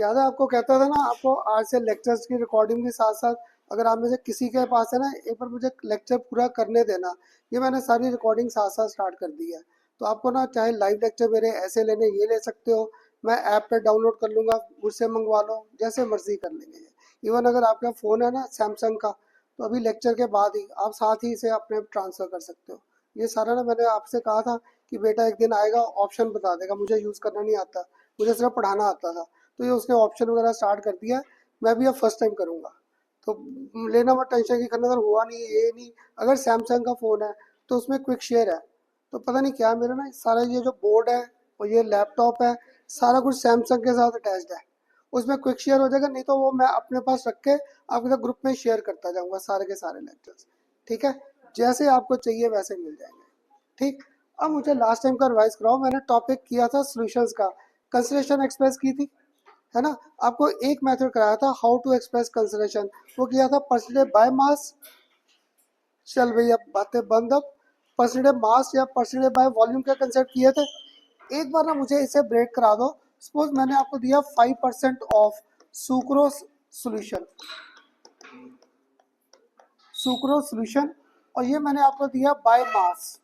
याद है आपको कहता था ना, आपको आज से लेक्चर्स की रिकॉर्डिंग के साथ साथ अगर आप में से किसी के पास है ना, एक बार मुझे लेक्चर पूरा करने देना। ये मैंने सारी रिकॉर्डिंग साथ साथ स्टार्ट कर दी है। तो आपको ना चाहे लाइव लेक्चर मेरे ऐसे लेने ये ले सकते हो, मैं ऐप पे डाउनलोड कर लूँगा, मुझसे मंगवा लो, जैसे मर्जी कर लेंगे। इवन अगर आपका फ़ोन है ना सैमसंग का, तो अभी लेक्चर के बाद ही आप साथ ही इसे अपने ट्रांसफ़र कर सकते हो। ये सारा ना मैंने आपसे कहा था कि बेटा एक दिन आएगा ऑप्शन बता देगा, मुझे यूज़ करना नहीं आता, मुझे सिर्फ पढ़ाना आता था। तो ये उसने ऑप्शन वगैरह स्टार्ट कर दिया। मैं भी अब फर्स्ट टाइम करूँगा, तो लेना मत टेंशन की खन्ना, अगर हुआ नहीं ये नहीं। अगर सैमसंग का फ़ोन है तो उसमें क्विक शेयर है, तो पता नहीं क्या मेरा ना सारा ये जो बोर्ड है और ये लैपटॉप है, सारा कुछ सैमसंग के साथ अटैच्ड है। उसमें क्विक शेयर हो जाएगा, नहीं तो वो मैं अपने पास रख के आपके साथ ग्रुप में शेयर करता जाऊँगा सारे के सारे लेक्चर्स। ठीक है, जैसे आपको चाहिए वैसे मिल जाएंगे। ठीक। अब मुझे लास्ट टाइम का रिवाइज कराओ, मैंने टॉपिक किया था सॉल्यूशंस का, कंसिडरेशन एक्सप्रेस की थी, है ना। आपको एक मेथड कराया था हाउ टू एक्सप्रेस कंसिडरेशन, वो किया था परसेंटेज बाय मास। चल भैया बातें बंद अब। परसेंटेज मास या परसेंटेज बाय वॉल्यूम के कंसेप्ट किए थे। एक बार ना मुझे इसे ब्रेक करा दो। सपोज मैंने आपको दिया 5% of sucrose solution, sucrose solution, और ये मैंने आपको दिया बाय मास।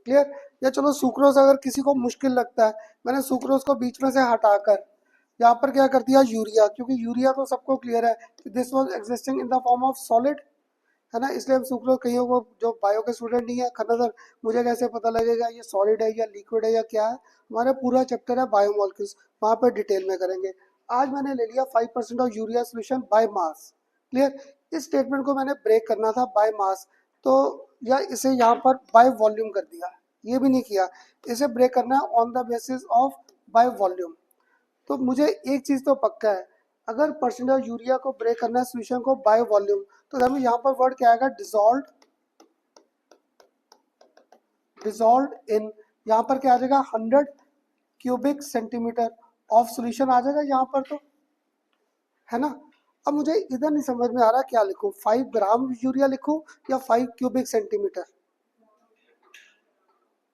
क्लियर। या चलो सुक्रोज अगर किसी को मुश्किल लगता है, मैंने सुक्रोज को बीच में से हटाकर यहाँ पर क्या कर दिया यूरिया, क्योंकि यूरिया तो सबको क्लियर है कि this was existing in the form of solid, है ना। इसलिए हम सुक्रोज, कईयों को जो बायो के स्टूडेंट नहीं है, खन्ना सर मुझे कैसे पता लगेगा ये सॉलिड है या लिक्विड है या क्या है। हमारा पूरा चैप्टर है बायोमोलिक्यूल्स, वहाँ पर डिटेल में करेंगे। आज मैंने ले लिया 5% of urea solution by mass. Clear. इस स्टेटमेंट को मैंने ब्रेक करना था बाय मास, तो या इसे यहाँ पर बाय वॉल्यूम कर दिया, ये भी नहीं किया। इसे ब्रेक करना है on the basis of by volume. तो मुझे एक चीज़ तो पक्का है, अगर परसेंटेज यूरिया को ब्रेक करना है सोल्यूशन को बाय वॉल्यूम, तो हमें यहाँ पर वर्ड क्या आएगा, डिसॉल्व, डिसॉल्व इन, यहाँ पर क्या आ जाएगा 100 क्यूबिक सेंटीमीटर ऑफ सोल्यूशन आ जाएगा यहाँ पर, तो है ना। अब मुझे इधर नहीं समझ में आ रहा क्या लिखूं, 5 ग्राम यूरिया लिखूं या 5 क्यूबिक सेंटीमीटर।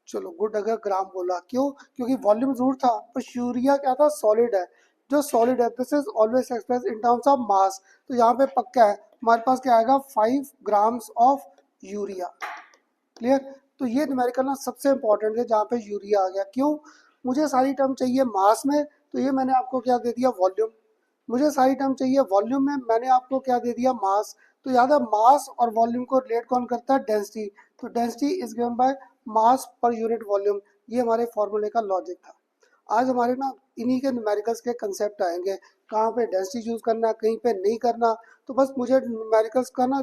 चलो गुड, अगर ग्राम बोला, क्यों, क्योंकि वॉल्यूम जरूर था पर यूरिया क्या था, सॉलिड है। जो सॉलिड है this is always express in terms of mass, तो यहाँ पे पक्का है हमारे पास क्या आएगा 5 ग्राम्स ऑफ यूरिया। क्लियर। तो ये न्यूमेरिकल ना सबसे इंपॉर्टेंट है जहाँ पे यूरिया आ गया। क्यों, मुझे सारी टर्म चाहिए मास में, तो ये मैंने आपको क्या दे दिया, वॉल्यूम। मुझे सारी टर्म चाहिए वॉल्यूम में, मैंने आपको क्या दे दिया, मास। तो याद है मास और वॉल्यूम को रिलेट कौन करता है, डेंसिटी। तो density is given by mass per unit volume. ये हमारे फॉर्मूले का लॉजिक था। आज हमारे ना इन्हीं के न्यूमेरिकल्स के कंसेप्ट आएंगे, कहाँ पे डेंसिटी यूज करना, कहीं पे नहीं करना। तो बस मुझे न्यूमेरिकल्स का ना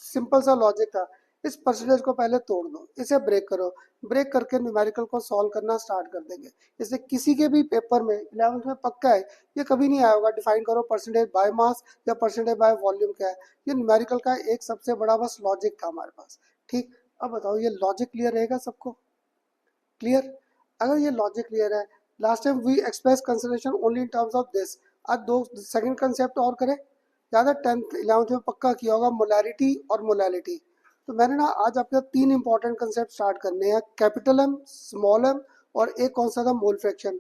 सिंपल सा लॉजिक था, इस परसेंटेज को पहले तोड़ दो, इसे ब्रेक करो, ब्रेक करके न्यूमेरिकल को सॉल्व करना स्टार्ट कर देंगे। इससे किसी के भी पेपर में 11th में पक्का है ये कभी नहीं आया होगा डिफाइन करो परसेंटेज बाय मास या परसेंटेज बाय वॉल्यूम क्या है। ये न्यूमेरिकल का एक सबसे बड़ा बस लॉजिक था हमारे पास। ठीक। अब बताओ ये लॉजिक क्लियर रहेगा सबको, क्लियर। अगर ये लॉजिक क्लियर है, last time we express consideration only in terms of this. आज दो सेकंड कंसेप्ट और करें। याद है 10th 11th में पक्का किया होगा मोलैरिटी और मोलैलिटी। तो मैंने ना आज आपके 3 इंपॉर्टेंट कंसेप्ट स्टार्ट करने हैं, कैपिटल एम, स्मॉल एम, और एक कौन सा था, मोल फ्रैक्शन।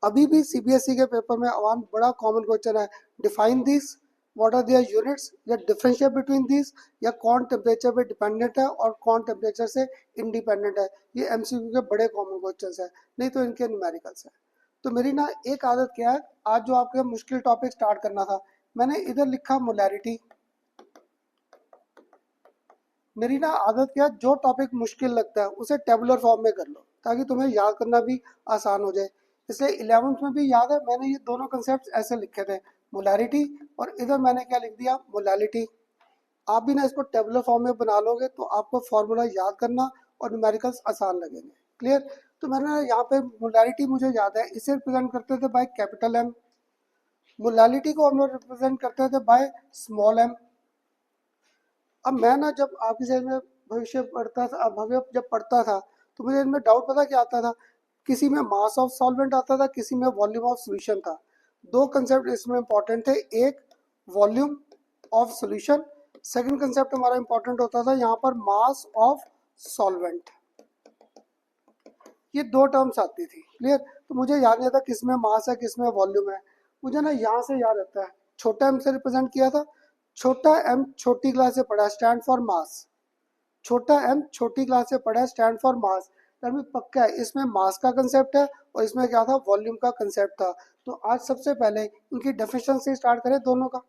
अभी भी सीबीएसई के पेपर में आवाम बड़ा कॉमन क्वेश्चन है, define this, what are their units, या डिफरेंशिएट बिटवीन दिस, या कौन टेम्परेचर पे डिपेंडेंट है और कौन टेम्परेचर से इंडिपेंडेंट है। ये एमसीक्यू के बड़े कॉमन क्वेश्चंस है, नहीं तो इनके न्यूमेरिकल्स है। तो मेरी ना एक आदत क्या है, आज जो आपके मुश्किल टॉपिक स्टार्ट करना था, मैंने इधर लिखा मोलैरिटी। मेरी ना आदत क्या है, जो टॉपिक मुश्किल लगता है उसे टेबुलर फॉर्म में कर लो ताकि तुम्हें याद करना भी आसान हो जाए। इसलिए 11th में भी याद है मैंने ये दोनों कंसेप्ट ऐसे लिखे थे, मोलैरिटी, और इधर मैंने क्या लिख दिया, मोलैलिटी। आप भी ना इसको टेबुलर फॉर्म में बना लोगे तो आपको फॉर्मूला याद करना और न्यूमेरिकल्स आसान लगेंगे। क्लियर। तो मैंने ना यहाँ पे मोलैरिटी मुझे याद है, इसे रिप्रेजेंट करते थे बाय कैपिटल एम, मोलैलिटी को हम लोग रिप्रेजेंट करते थे बाय स्मॉल एम। अब मैं ना जब आपकी साइड में भविष्य पढ़ता था, भव्य जब पढ़ता था, तो मुझे इनमें डाउट पता क्या आता था, किसी में मास ऑफ सॉल्वेंट आता था, किसी में वॉल्यूम ऑफ सॉल्यूशन था। दो कंसेप्ट इसमें इंपॉर्टेंट थे, एक volume of solution, second concept हमारा इंपॉर्टेंट होता था यहाँ पर मास ऑफ सॉल्वेंट। ये दो टर्म्स आती थी। क्लियर? तो मुझे याद नहीं था किस में मास है किस में वॉल्यूम है। मुझे ना यहाँ से याद रहता है, छोटा एम से रिप्रेजेंट किया था। छोटा एम छोटी क्लास से पढ़ा, स्टैंड फॉर मास। छोटा एम छोटी क्लास से पढ़ा, स्टैंड फॉर मास। तभी पक्का है इसमें मास का कंसेप्ट है और इसमें क्या था, वॉल्यूम का कंसेप्ट था। तो आज सबसे पहले इनकी डेफिनेशन से स्टार्ट करें दोनों का।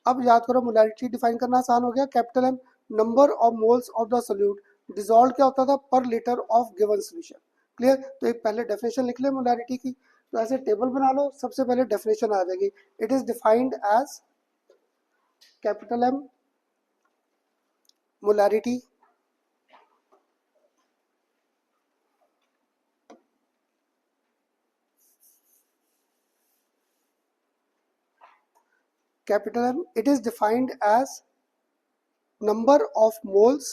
अब याद करो, मोलैरिटी डिफाइन करना आसान हो गया। Capital M, number of moles of the solute dissolve क्या होता था, per litre of given solution. Clear? तो एक पहले डेफिनेशन लिख ले मोलैरिटी की। तो ऐसे टेबल बना लो, सबसे पहले डेफिनेशन आ जाएगी। It is defined as capital M molarity capital M, it is defined as number of moles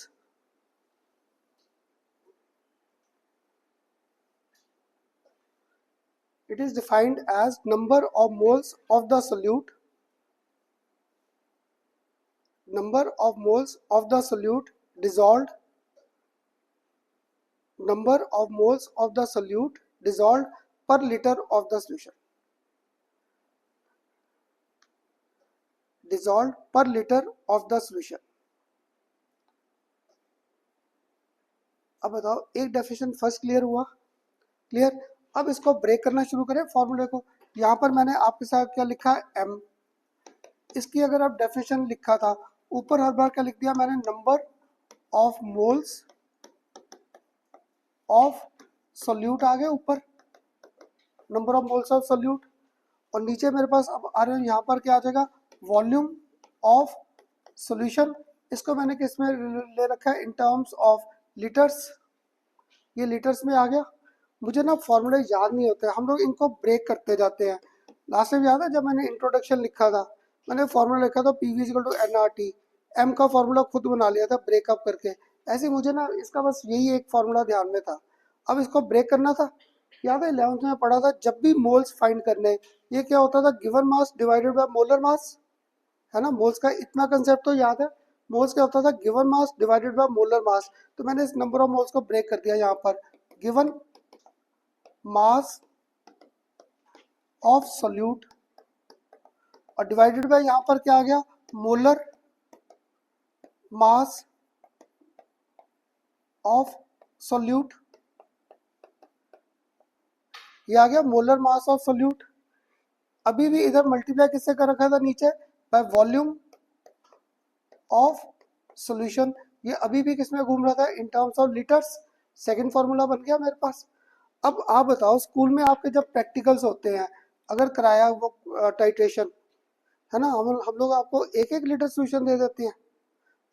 it is defined as number of moles of the solute, number of moles of the solute dissolved, number of moles of the solute dissolved per liter of the solution, dissolved per liter of the solution। अब बताओ, एक definition first clear हुआ? Clear? अब इसको break करना शुरू करें फॉर्मूले को। यहाँ पर मैंने आपके साथ क्या लिखा है, एम। इसकी अगर आप डेफिनेशन लिखा था, ऊपर हर बार क्या लिख दिया मैंने, number of moles of solute आ गए ऊपर, number of moles of solute. और नीचे मेरे पास अब आ रहे हैं, यहाँ पर क्या आ जाएगा, वॉल्यूम ऑफ सॉल्यूशन। इसको मैंने किस में ले रखा है, इन टर्म्स ऑफ लीटर्स। ये लीटर्स में आ गया। मुझे ना फॉर्मूले याद नहीं होते, हम लोग इनको ब्रेक करते जाते हैं। लास्ट टाइम याद है जब मैंने इंट्रोडक्शन लिखा था, मैंने फॉर्मूला लिखा था P V equal to n R T. M का फॉर्मूला खुद बना लिया था ब्रेकअप करके। ऐसे मुझे ना इसका बस यही एक फॉर्मूला ध्यान में था। अब इसको ब्रेक करना था। याद है 11th में पढ़ा था, जब भी मोल्स फाइंड करने, ये क्या होता था, given mass divided by molar मास, है ना। मोल्स का इतना कंसेप्ट तो याद है। मोल्स क्या होता था, given mass divided by molar mass. तो मैंने इस नंबर ऑफ मोल्स को ब्रेक कर दिया यहाँ पर, गिवन मास ऑफ सोल्यूट और डिवाइडेड बाय यहाँ पर क्या आ गया, मोलर मास ऑफ सोल्यूट। ये आ गया मोलर मास ऑफ सोल्यूट। अभी भी इधर मल्टीप्लाई किससे कर रखा था नीचे, बाय वॉल्यूम ऑफ सॉल्यूशन। ये अभी भी किसमें घूम रहा था, इन terms of litres. Second formula बन गया मेरे पास। अब आप बताओ, स्कूल में आपके जब प्रैक्टिकल्स होते हैं, अगर कराया वो टाइट्रेशन, है ना, हम लोग आपको एक एक लीटर सॉल्यूशन दे देते हैं।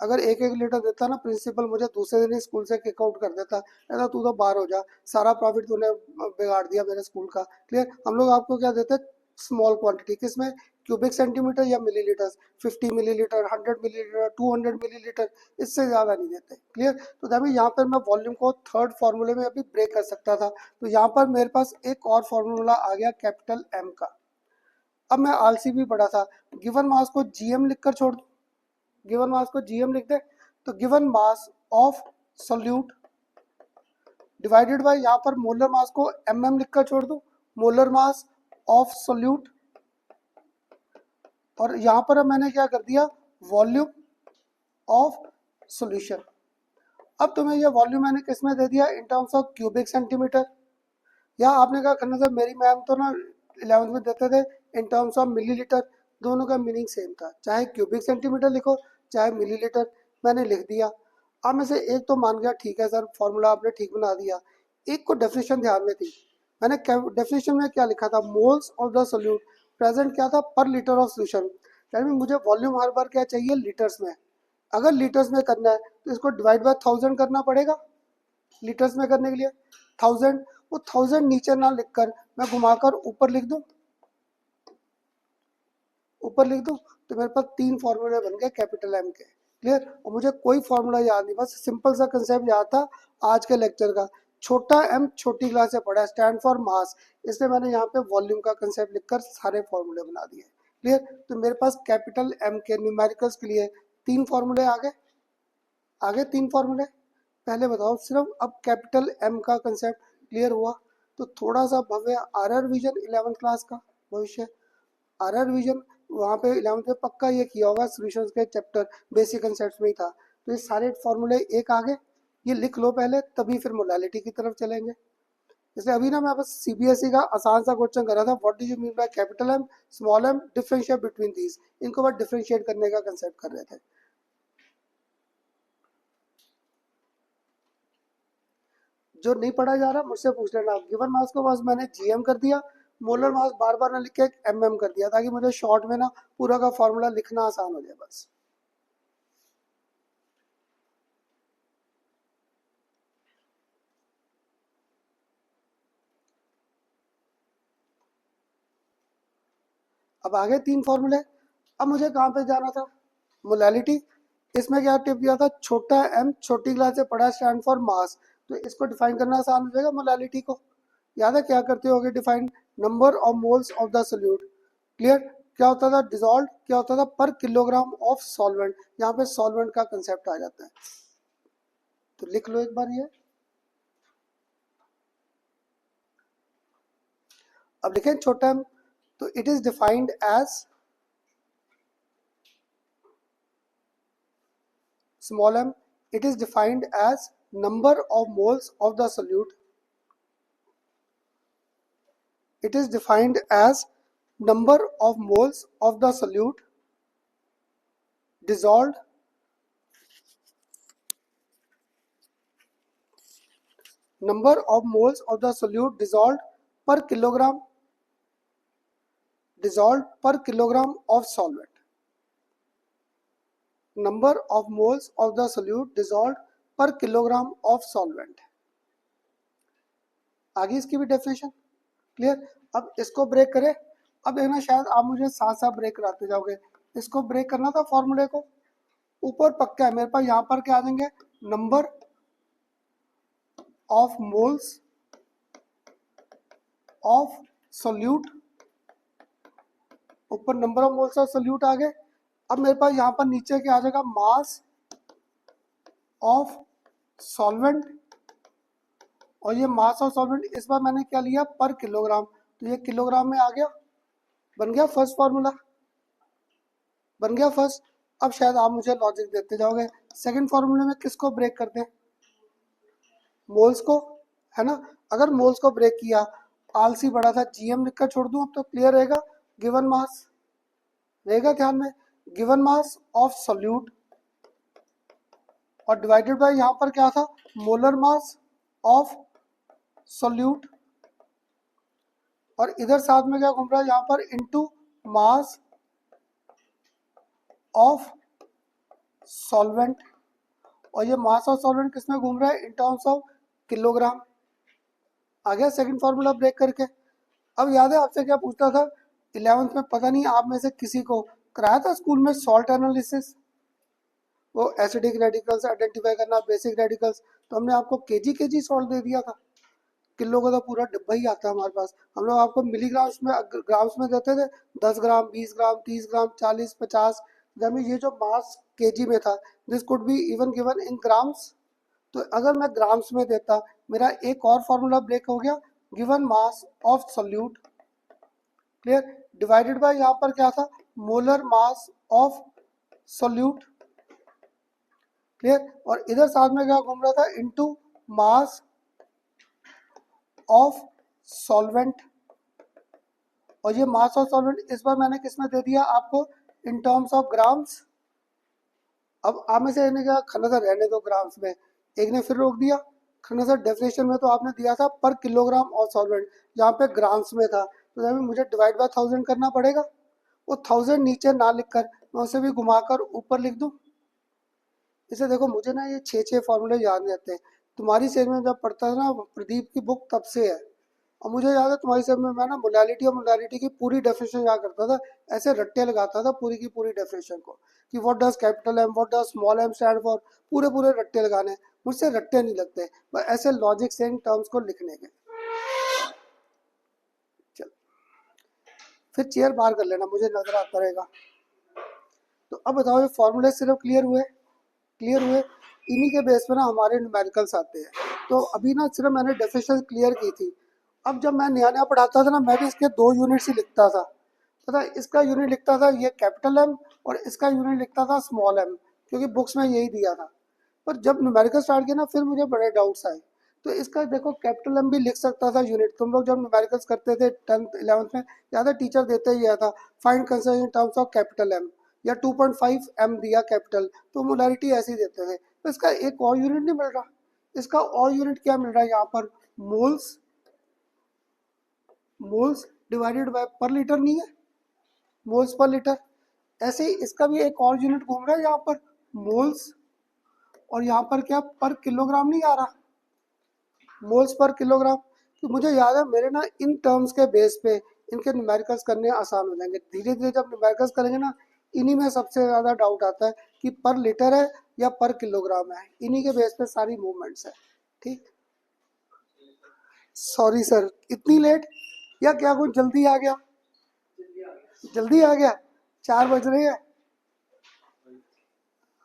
अगर एक एक लीटर देता ना प्रिंसिपल, मुझे दूसरे दिन ही स्कूल से किक आउट कर देता, कहता तू तो बाहर हो जा, सारा प्रॉफिट तूने बिगाड़ दिया मेरे स्कूल का। क्लियर? हम लोग आपको क्या देते हैं, स्मॉल क्वांटिटी, किसमें, क्यूबिक सेंटीमीटर या मिलीलीटर। 50 मिलीलीटर, 100 मिलीलीटर, 200 मिलीलीटर, इससे ज़्यादा नहीं देते। क्लियर? तो तभी यहाँ पर मैं वॉल्यूम को थर्ड फार्मूले में अभी ब्रेक कर सकता था। तो यहाँ पर मेरे पास एक और फार्मूला आ गया कैपिटल एम का। अब मैं आलसी भी पढ़ा था, गिवन मास को जीएम लिखकर छोड़ दूं, गिवन मास को जीएम लिख दे। तो given mass of solute divided by, यहाँ पर मोलर मास को एमएम लिखकर छोड़ दूं, मोलर मास ऑफ सोल्यूट। और यहाँ पर मैंने क्या कर दिया, वॉल्यूम ऑफ सॉल्यूशन। अब तुम्हें ये वॉल्यूम मैंने किस में दे दिया, इन टर्म्स ऑफ क्यूबिक सेंटीमीटर। या आपने कहा करना था, मेरी मैम तो ना 11th में देते थे इन टर्म्स ऑफ मिलीलीटर। दोनों का मीनिंग सेम था, चाहे क्यूबिक सेंटीमीटर लिखो चाहे मिलीलीटर, मैंने लिख दिया। अब में से एक तो मान गया, ठीक है सर फॉर्मूला आपने ठीक बना दिया। एक को डेफिनेशन ध्यान में थी, मैंने डेफिनेशन में क्या लिखा था, moles of the solute present क्या था, पर लीटर ऑफ सोल्यूशन। यानी मुझे वॉल्यूम हर बार क्या चाहिए, लीटर्स में। अगर लीटर्स में करना है तो इसको डिवाइड बाय 1000 करना पड़ेगा। लीटर्स में करने के लिए 1000, वो 1000 नीचे ना लिखकर मैं घुमाकर ऊपर लिख दूं, ऊपर लिख दूं, तो मेरे पास तीन फॉर्मूले बन गए कैपिटल एम के। क्लियर? और मुझे कोई फॉर्मूला याद नहीं, बस सिंपल सा कंसेप्ट याद था आज के लेक्चर का। छोटा एम छोटी क्लास से पढ़ा, स्टैंड फॉर मास, इसलिए मैंने यहाँ पे वॉल्यूम का कंसेप्ट लिखकर सारे फॉर्मूले बना दिए। क्लियर? तो मेरे पास कैपिटल एम के न्यूमेरिकल्स के लिए तीन फॉर्मूले आ गए, आगे तीन फॉर्मूले। पहले बताओ सिर्फ अब कैपिटल एम का कंसेप्ट क्लियर हुआ। तो थोड़ा सा भव्य आरआर विजन 11th क्लास का भविष्य, आरआर विजन वहाँ पे 11th में पक्का ये किया होगा, सॉल्यूशंस के चैप्टर बेसिक कंसेप्ट्स में ही था। तो ये सारे फॉर्मूले एक आगे, ये लिख लो पहले, तभी फिर मोडालिटी की तरफ चलेंगे। इसलिए अभी ना मैं बस सीबीएसई का आसान सा क्वेश्चन कर रहा था, what do you mean by capital M small m, differentiate between these, इनको बस डिफरेंशिएट करने का कंसेप्ट कर रहे थे। जो नहीं पढ़ा जा रहा मुझसे पूछ लेना। गिवन मास को बस मैंने जीएम कर दिया, मोलर मास बार बार ना लिख के एमएम कर दिया, ताकि मुझे शॉर्ट में ना पूरा का फॉर्मूला लिखना आसान हो जाए बस। अब आगे 3 फॉर्मूले। अब मुझे कहाँ पे जाना था, मोलालिटी। इसमें क्या टिप दिया था, छोटा एम छोटी क्लास से बड़ा स्टैंड फॉर मास। तो इसको डिफाइन करना आसान हो जाएगा मोलालिटी को। याद है क्या करते होगे define, number of moles of the solute. Clear, क्या होता था डिजॉल्व, क्या होता था पर किलोग्राम ऑफ सॉल्वेंट। यहाँ पे सॉल्वेंट का कंसेप्ट आ जाता है, तो लिख लो एक बार ये। अब लिखें छोटा एम, तो it is defined as small m, it is defined as number of moles of the solute. It is defined as number of moles of the solute dissolved number of moles of the solute dissolved per kilogram of solvent. Number of moles of the solute dissolved per kilogram of solvent. आगे इसकी भी definition clear. अब इसको break करें। अब देखना शायद आप मुझे साथ साथ ब्रेक कराते जाओगे, इसको ब्रेक करना था फॉर्मूले को। ऊपर पक्का है मेरे पास, यहाँ पर क्या आ जाएंगे, number of moles of solute, ऊपर number of moles of solute आ गए। अब मेरे पास यहाँ पर नीचे क्या आ जाएगा, मास ऑफ सॉल्वेंट, और ये मास ऑफ सॉल्वेंट इस बार मैंने क्या लिया पर किलोग्राम, तो ये किलोग्राम में आ गया, बन गया फर्स्ट फॉर्मूला, बन गया फर्स्ट। अब शायद आप मुझे लॉजिक देते जाओगे, सेकंड फॉर्मूले में किसको ब्रेक करते हैं, मोल्स को, है ना। अगर मोल्स को ब्रेक किया, आलसी बड़ा था, जीएम लिखकर छोड़ दूं, अब तो क्लियर रहेगा। गिवन मास रहेगा ध्यान में, गिवन मास ऑफ सोल्यूट, और डिवाइडेड बाय यहाँ पर क्या था, मोलर मास ऑफ सोल्यूट, और इधर साथ में क्या घूम रहा है यहाँ पर, इनटू मास ऑफ सॉल्वेंट, और ये मास ऑफ सॉल्वेंट किसमें घूम रहा है, इन टर्म्स ऑफ किलोग्राम। आ गया सेकंड फार्मूला ब्रेक करके। अब याद है आपसे क्या पूछता था 11th में, पता नहीं आप में से किसी को कराया था स्कूल में सॉल्ट एनालिसिस, वो एसिडिक रेडिकल्स आइडेंटिफाई करना, बेसिक रेडिकल्स। तो हमने आपको केजी सॉल्ट दे दिया था, किलो का तो पूरा डिब्बा ही आता है हमारे पास। हम लोग आपको मिलीग्राम्स में ग्राम्स में देते थे, 10 ग्राम 20 ग्राम 30 ग्राम 40 50। जब ये जो मास केजी में था, this could be even given in grams. तो अगर मैं ग्राम्स में देता, मेरा एक और फॉर्मूला ब्रेक हो गया, given mass of solute, clear, divided by यहाँ पर क्या था, molar mass of solute, clear, और इधर साथ में क्या घूम रहा था, इनटू मास ऑफ सॉल्वेंट, और ये मास ऑफ सॉल्वेंट इस बार मैंने किस में दे दिया आपको, इन टर्म्स ऑफ ग्राम्स। अब आप में से क्या, खन्ना सर रहने दो ग्राम्स में, एक ने फिर रोक दिया, खन्ना सर डेफिनेशन में तो आपने दिया था पर किलोग्राम ऑफ सॉल्वेंट, जहाँ पे ग्राम्स में था, तो जब मुझे डिवाइड बाय 1000 करना पड़ेगा। वो 1000 नीचे ना लिखकर मैं उसे भी घुमाकर ऊपर लिख दूँ। इसे देखो, मुझे ना ये 6 फॉर्मूले याद रहते हैं। तुम्हारी सेज में जब पढ़ता था ना प्रदीप की बुक, तब से है। और मुझे याद है तुम्हारी सेज में मैं ना मोडालिटी और मोडालिटी की पूरी डेफिनेशन याद करता था, ऐसे रट्टे लगाता था पूरी की पूरी डेफिनेशन को, कि what does capital M, what does small m stand for, पूरे पूरे रट्टे लगाने। मुझसे रट्टे नहीं लगते, बस ऐसे लॉजिक से इन टर्म्स को लिखने के। चल फिर चेयर बाहर कर लेना, मुझे नजर आता रहेगा। तो अब बताओ, ये फॉर्मूले सिर्फ क्लियर हुए, क्लियर हुए, इन्हीं के बेस पे ना हमारे न्यूमेरिकल्स आते हैं। तो अभी ना सिर्फ मैंने डेफिनेशन क्लियर की थी। अब जब मैं नया नया पढ़ाता था ना, मैं भी इसके 2 यूनिट्स ही लिखता था। पता है, इसका यूनिट लिखता था ये कैपिटल एम, और इसका यूनिट लिखता था स्मॉल एम, क्योंकि बुक्स में यही दिया था। पर जब न्यूमेरिकल स्टार्ट किया ना, फिर मुझे बड़े डाउट्स आए। तो इसका देखो कैपिटल एम भी लिख सकता था यूनिट। तुम लोग जब न्यूमेरिकल्स करते थे 10th 11th में, याद है टीचर देते ही था, find concern in terms of capital M, या 2.5 एम दिया कैपिटल, तो मोलारिटी ऐसे ही देते थे। तो इसका एक और यूनिट नहीं मिल रहा। इसका और यूनिट क्या मिल रहा है यहाँ पर? मोल्स, मोल्स डिवाइडेड बाय पर लीटर नहीं है, मोल्स पर लीटर। ऐसे ही इसका भी एक और यूनिट घूम रहा है यहाँ पर, मोल्स, और यहाँ पर क्या पर किलोग्राम नहीं आ रहा, मोल्स पर किलोग्राम। तो मुझे याद है मेरे ना इन टर्म्स के बेस पे इनके न्यूमेरिकल्स करने आसान हो जाएंगे। धीरे धीरे जब न्यूमेरिकल्स करेंगे ना, इन्हीं में सबसे ज़्यादा डाउट आता है कि पर लीटर है या पर किलोग्राम है। इन्हीं के बेस पे सारी मूवमेंट्स है। ठीक, सॉरी सर इतनी लेट, या क्या कुछ जल्दी आ गया? जल्दी आ गया, 4 बज रहे हैं।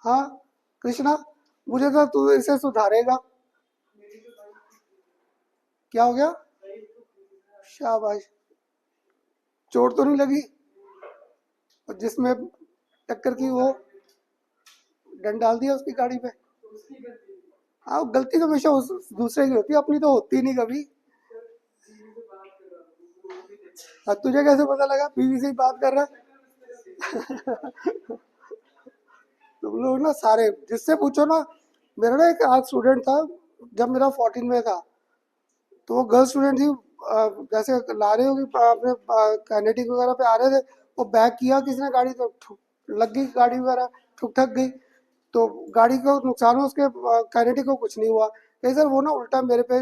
हाँ कृष्णा, मुझे तो तू इसे सुधारेगा। क्या हो गया? शाबाश, चोट तो नहीं लगी? और जिसमें टक्कर की वो डंड डाल दिया उसकी गाड़ी पे? हाँ, गलती तो हमेशा दूसरे की होती है, अपनी तो होती नहीं कभी। तुझे कैसे पता लगा बीवी से ही बात कर रहा है? तुम लोग ना सारे, जिससे पूछो ना। मेरा ना एक आज स्टूडेंट था, जब मेरा 14 में था, तो वो गर्ल स्टूडेंट थी। जैसे ला रहे होगी अपने कैनेटिक वगैरह पे आ रहे थे, वो बैक किया किसी ने गाड़ी, तो लग गई गाड़ी वगैरह, ठुक ठक गई। तो गाड़ी को नुकसान हुआ, उसके कैनेटिक को कुछ नहीं हुआ। कहीं सर वो ना उल्टा मेरे पे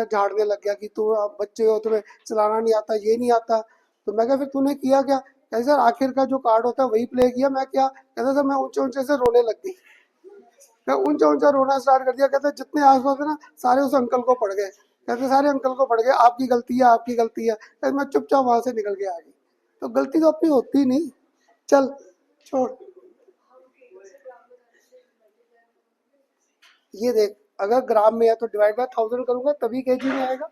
झाड़ने लग गया कि तू बच्चे हो, तुम्हें चलाना नहीं आता, ये नहीं आता। तो मैं क्या, फिर तूने किया क्या? कहीं सर आखिर का जो कार्ड होता है वही प्ले किया। मैं क्या कहता सर, मैं ऊंचे ऊंचे से रोने लग गई। मैं ऊंचा ऊंचा रोना स्टार्ट कर दिया। कहते जितने आसपास थे ना, सारे उस अंकल को पड़ गए। कहते सारे अंकल को पड़ गए, आपकी गलती है, आपकी गलती है। कहते मैं चुपचाप वहां से निकल के आ गई। तो गलती तो अपनी होती नहीं। चल छोड़। ये देख, अगर ग्राम में है तो डिवाइड बाय 1000 करूंगा तभी केजी में आएगा।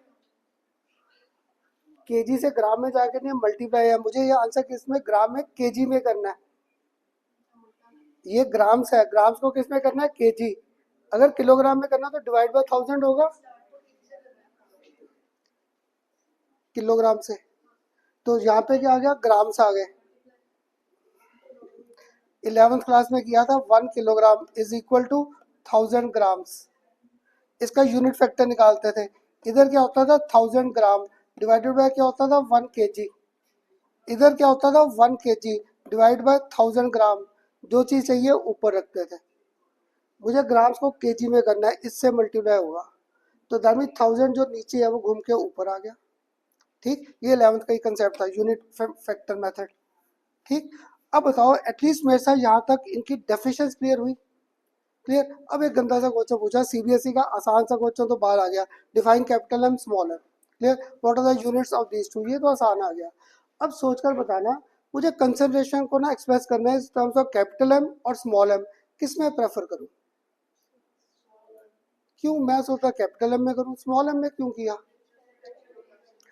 केजी से ग्राम में जाके नहीं मल्टीप्लाई है, मुझे ये आंसर किस में, ग्राम में केजी में करना है। ये ग्राम्स है, ग्राम्स को किस में करना है, केजी। अगर किलोग्राम में करना तो डिवाइड बाय 1000 होगा, किलोग्राम से। तो यहाँ पे क्या आ गया, ग्राम्स आ गए। 11th क्लास में किया था 1 kilogram is equal to 1000 grams. इसका यूनिट फैक्टर निकालते थे। इधर क्या होता था, 1000 ग्राम डिवाइडेड बाय क्या होता था, 1 kg। इधर क्या होता था, 1 kg डिवाइड बाय 1000 ग्राम। जो चीज़ चाहिए ऊपर रखते थे। मुझे ग्राम्स को केजी में करना है, इससे मल्टीप्लाई होगा। तो दैट मीन 1000 जो नीचे है वो घूम के ऊपर आ गया। ठीक, ये 11th का ही कंसेप्ट था, यूनिट फैक्टर मेथड। ठीक, अब बताओ एटलीस्ट मेरे साथ यहाँ तक इनकी डेफिनेशन क्लियर हुई? क्लियर। अब एक गंदा सा क्वेश्चन पूछा सीबीएसई का, आसान सा क्वेश्चन तो बाहर आ गया। Define capital M small m. Clear, what are the units of these two, ये तो आसान आ गया। अब सोचकर बताना, मुझे कंसंट्रेशन को ना एक्सप्रेस करना है इस टर्म्स ऑफ कैपिटल एम और स्मॉल एम, किस में प्रेफर करूँ? क्यों मैं सोचता कैपिटल एम में करूँ, स्मॉल एम में क्यों किया?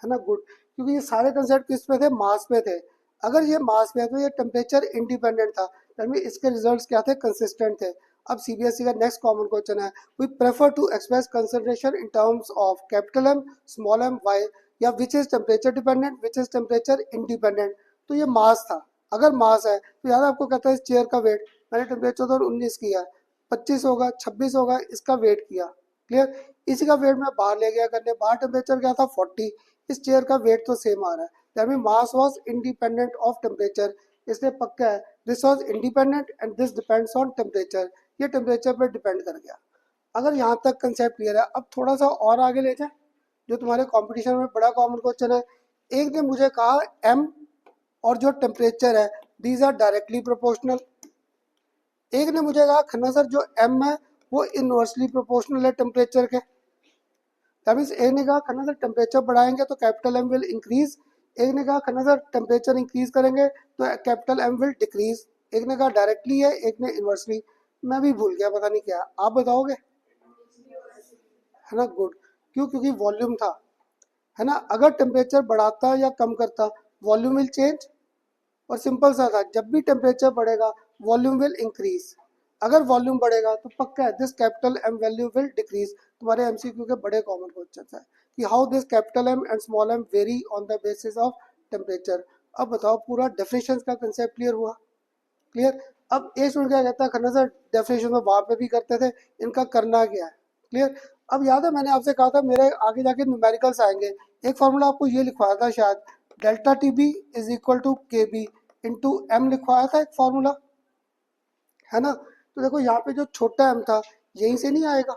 है ना, गुड। क्योंकि ये सारे कंसेप्ट किस पे थे, मास पे थे। अगर ये मास पे है तो ये टेम्परेचर इंडिपेंडेंट था, यानी इसके रिजल्ट्स क्या थे, कंसिस्टेंट थे। अब सीबीएसई का नेक्स्ट कॉमन क्वेश्चन है, we prefer to express concentration in terms of capital M small M Y, या which is temperature dependent which is temperature independent. तो ये मास था। अगर मास है तो यार आपको कहता है इस चेयर का वेट, मैंने टेम्परेचर तो 19 किया, 25 होगा, 26 होगा, इसका वेट किया। क्लियर, इसी का वेट मैं बाहर ले गया करने, बाहर टेम्परेचर क्या था 40, इस चेयर का वेट तो सेम आ रहा है। That mean mass was independent of temperature, इसलिए पक्का है this was independent and this depends on temperature. ये टेम्परेचर पे डिपेंड कर गया। अगर यहाँ तक कंसेप्ट क्लियर है, अब थोड़ा सा और आगे ले जाए, जो तुम्हारे कंपटीशन में बड़ा कॉमन क्वेश्चन है। एक ने मुझे कहा एम और जो टेम्परेचर है दीज आर डायरेक्टली प्रोपोर्शनल। एक ने मुझे कहा खन्ना सर जो एम है वो इनवर्सली प्रोपोर्शनल है टेम्परेचर के। एक ने कहा खन्ना सर टेम्परेचर बढ़ाएंगे तो कैपिटल एम विल इंक्रीज। एक ने कहा खन्ना सर टेम्परेचर इंक्रीज करेंगे तो कैपिटल एम विल डिक्रीज। एक ने कहा डायरेक्टली है, एक ने इनवर्सली। मैं भी भूल गया, पता नहीं क्या, आप बताओगे? है ना, गुड। क्यों? क्योंकि वॉल्यूम था, है ना। अगर टेम्परेचर बढ़ाता या कम करता, वॉल्यूम विल चेंज। और सिंपल सा था, जब भी टेम्परेचर बढ़ेगा वॉल्यूम विल इंक्रीज। अगर वॉल्यूम बढ़ेगा तो पक्का है this capital M value will decrease. तुम्हारे एमसीक्यू के बड़े कॉमन क्वेश्चन है कि how this capital M and small m vary on the basis of temperature. अब बताओ, पूरा डेफिनेशन का कंसेप्ट क्लियर हुआ? क्लियर। अब एक स्टूडेंट क्या कहता है, खन्ना सर डेफिनेशन में वहां पे भी करते थे, इनका करना क्या है? क्लियर। अब याद है मैंने आपसे कहा था मेरे आगे जाके न्यूमेरिकल्स आएंगे, एक फॉर्मूला आपको ये लिखवाया था शायद, delta T b is equal to K b into m लिखवाया था एक फॉर्मूला, है ना। तो देखो यहाँ पे जो छोटा एम था यहीं से नहीं आएगा।